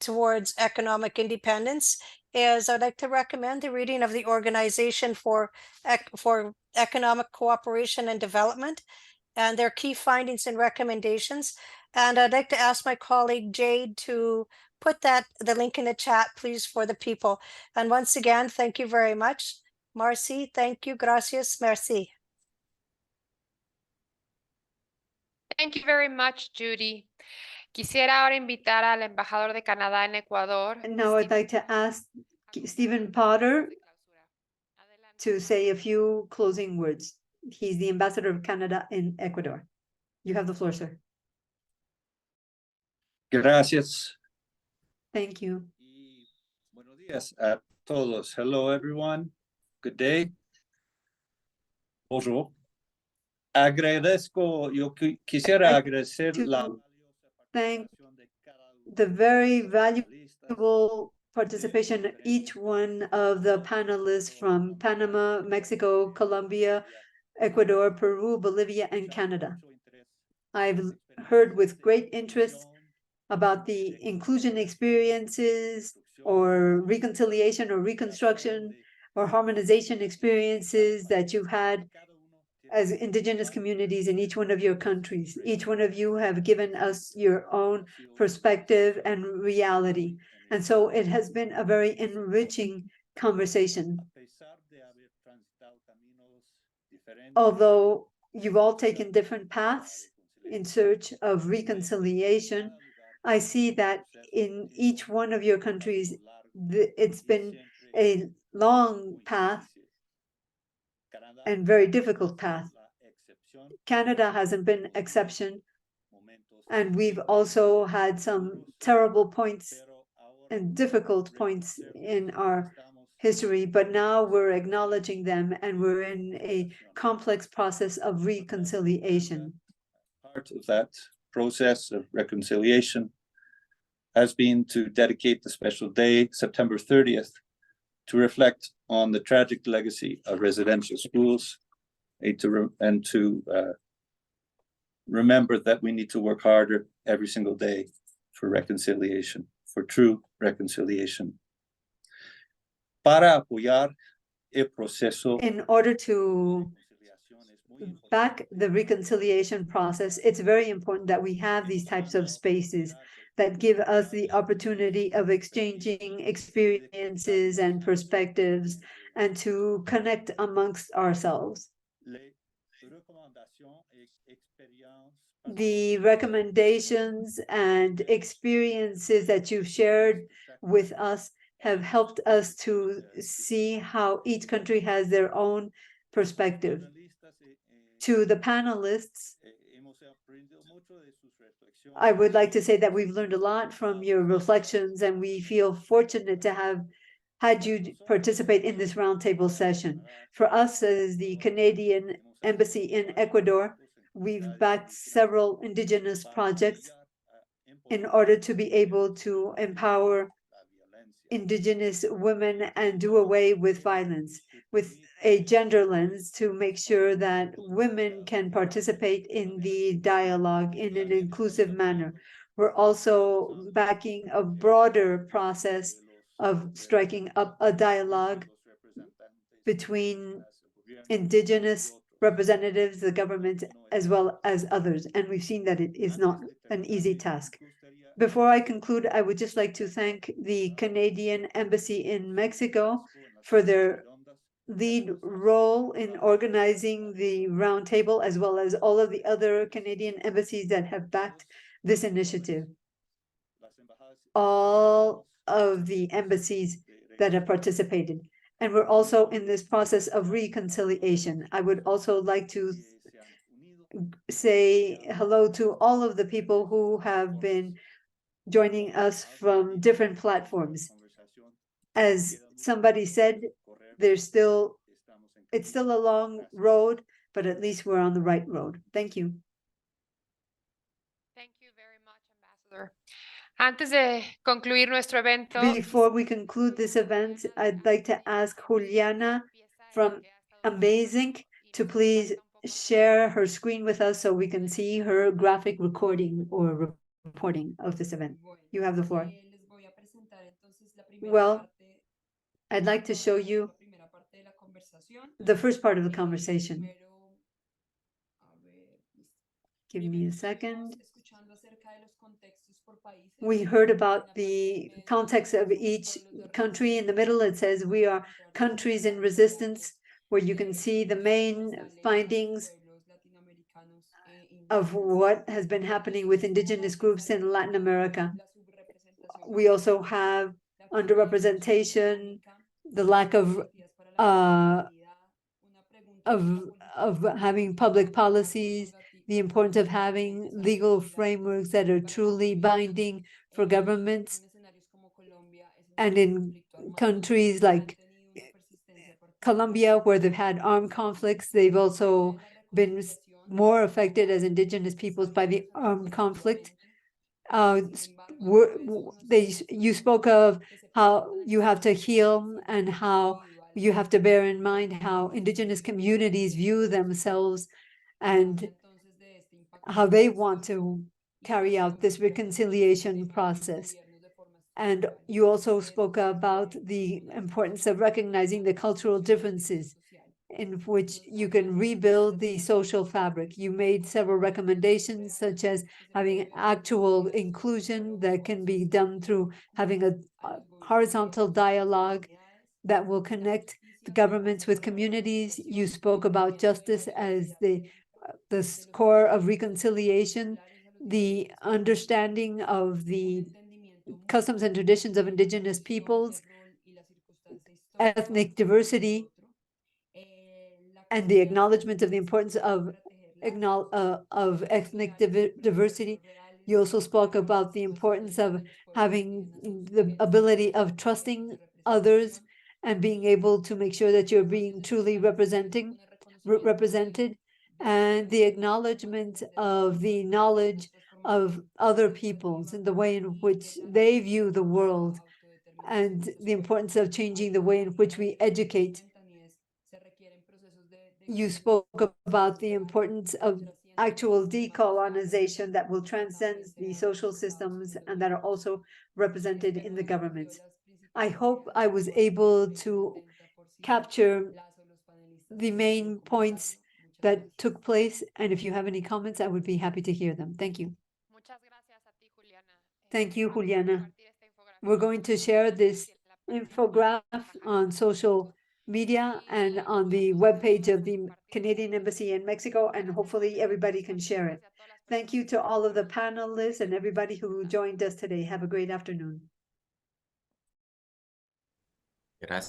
towards economic independence, is I'd like to recommend the reading of the Organization for Economic Cooperation and Development and their key findings and recommendations. And I'd like to ask my colleague Jade to put the link in the chat, please, for the people. And once again, thank you very much. Marcy, thank you. Gracias. Merci. Thank you very much, Judy. Quisiera ahora invitar al embajador de Canadá en Ecuador. And now I'd like to ask Stephen Potter to say a few closing words. He's the ambassador of Canada in Ecuador. You have the floor, sir. Gracias. Thank you. Buenos días a todos. Hello, everyone. Good day. Bonjour. Agradezco, yo quisiera agradecer la thank the very valuable participation of each one of the panelists from Panama, Mexico, Colombia, Ecuador, Peru, Bolivia, and Canada. I've heard with great interest about the inclusion experiences or reconciliation or reconstruction or harmonization experiences that you've had as Indigenous communities in each one of your countries. Each one of you have given us your own perspective and reality. And so it has been a very enriching conversation. Although you've all taken different paths in search of reconciliation, I see that in each one of your countries, it's been a long path and very difficult path. Canada hasn't been exception, and we've also had some terrible points and difficult points in our history, but now we're acknowledging them and we're in a complex process of reconciliation. Part of that process of reconciliation has been to dedicate the special day, September 30th, to reflect on the tragic legacy of residential schools and to remember that we need to work harder every single day for reconciliation, for true reconciliation. Para apoyar el proceso. In order to back the reconciliation process, it's very important that we have these types of spaces that give us the opportunity of exchanging experiences and perspectives and to connect amongst ourselves. The recommendations and experiences that you've shared with us have helped us to see how each country has their own perspective. To the panelists, I would like to say that we've learned a lot from your reflections, and we feel fortunate to have had you participate in this roundtable session. For us as the Canadian Embassy in Ecuador, we've backed several Indigenous projects in order to be able to empower Indigenous women and do away with violence, with a gender lens to make sure that women can participate in the dialogue in an inclusive manner. We're also backing a broader process of striking up a dialogue between Indigenous representatives, the government, as well as others. And we've seen that it is not an easy task. Before I conclude, I would just like to thank the Canadian Embassy in Mexico for their lead role in organizing the roundtable, as well as all of the other Canadian embassies that have backed this initiative. All of the embassies that have participated. And we're also in this process of reconciliation. I would also like to say hello to all of the people who have been joining us from different platforms. As somebody said, it's still a long road, but at least we're on the right road. Thank you. Thank you very much, Ambassador. Antes de concluir nuestro evento, Before we conclude this event, I'd like to ask Juliana from Amazing to please share her screen with us so we can see her graphic recording or reporting of this event. You have the floor. Well, I'd like to show you the first part of the conversation. Give me a second. We heard about the context of each country. In the middle, it says we are countries in resistance, where you can see the main findings of what has been happening with indigenous groups in Latin America. We also have underrepresentation, the lack of having public policies, the importance of having legal frameworks that are truly binding for governments. And in countries like Colombia, where they've had armed conflicts, they've also been more affected as indigenous peoples by the armed conflict. You spoke of how you have to heal and how you have to bear in mind how indigenous communities view themselves and how they want to carry out this reconciliation process. And you also spoke about the importance of recognizing the cultural differences in which you can rebuild the social fabric. You made several recommendations, such as having actual inclusion that can be done through having a horizontal dialogue that will connect the governments with communities. You spoke about justice as the core of reconciliation, the understanding of the customs and traditions of indigenous peoples, ethnic diversity, and the acknowledgement of the importance of ethnic diversity. You also spoke about the importance of having the ability of trusting others and being able to make sure that you're being truly represented, and the acknowledgement of the knowledge of other peoples and the way in which they view the world, and the importance of changing the way in which we educate. You spoke about the importance of actual decolonization that will transcend the social systems and that are also represented in the governments. I hope I was able to capture the main points that took place, and if you have any comments, I would be happy to hear them. Thank you. Thank you, Juliana. We're going to share this infograph on social media and on the webpage of the Canadian Embassy in Mexico, and hopefully everybody can share it. Thank you to all of the panelists and everybody who joined us today. Have a great afternoon. Gracias.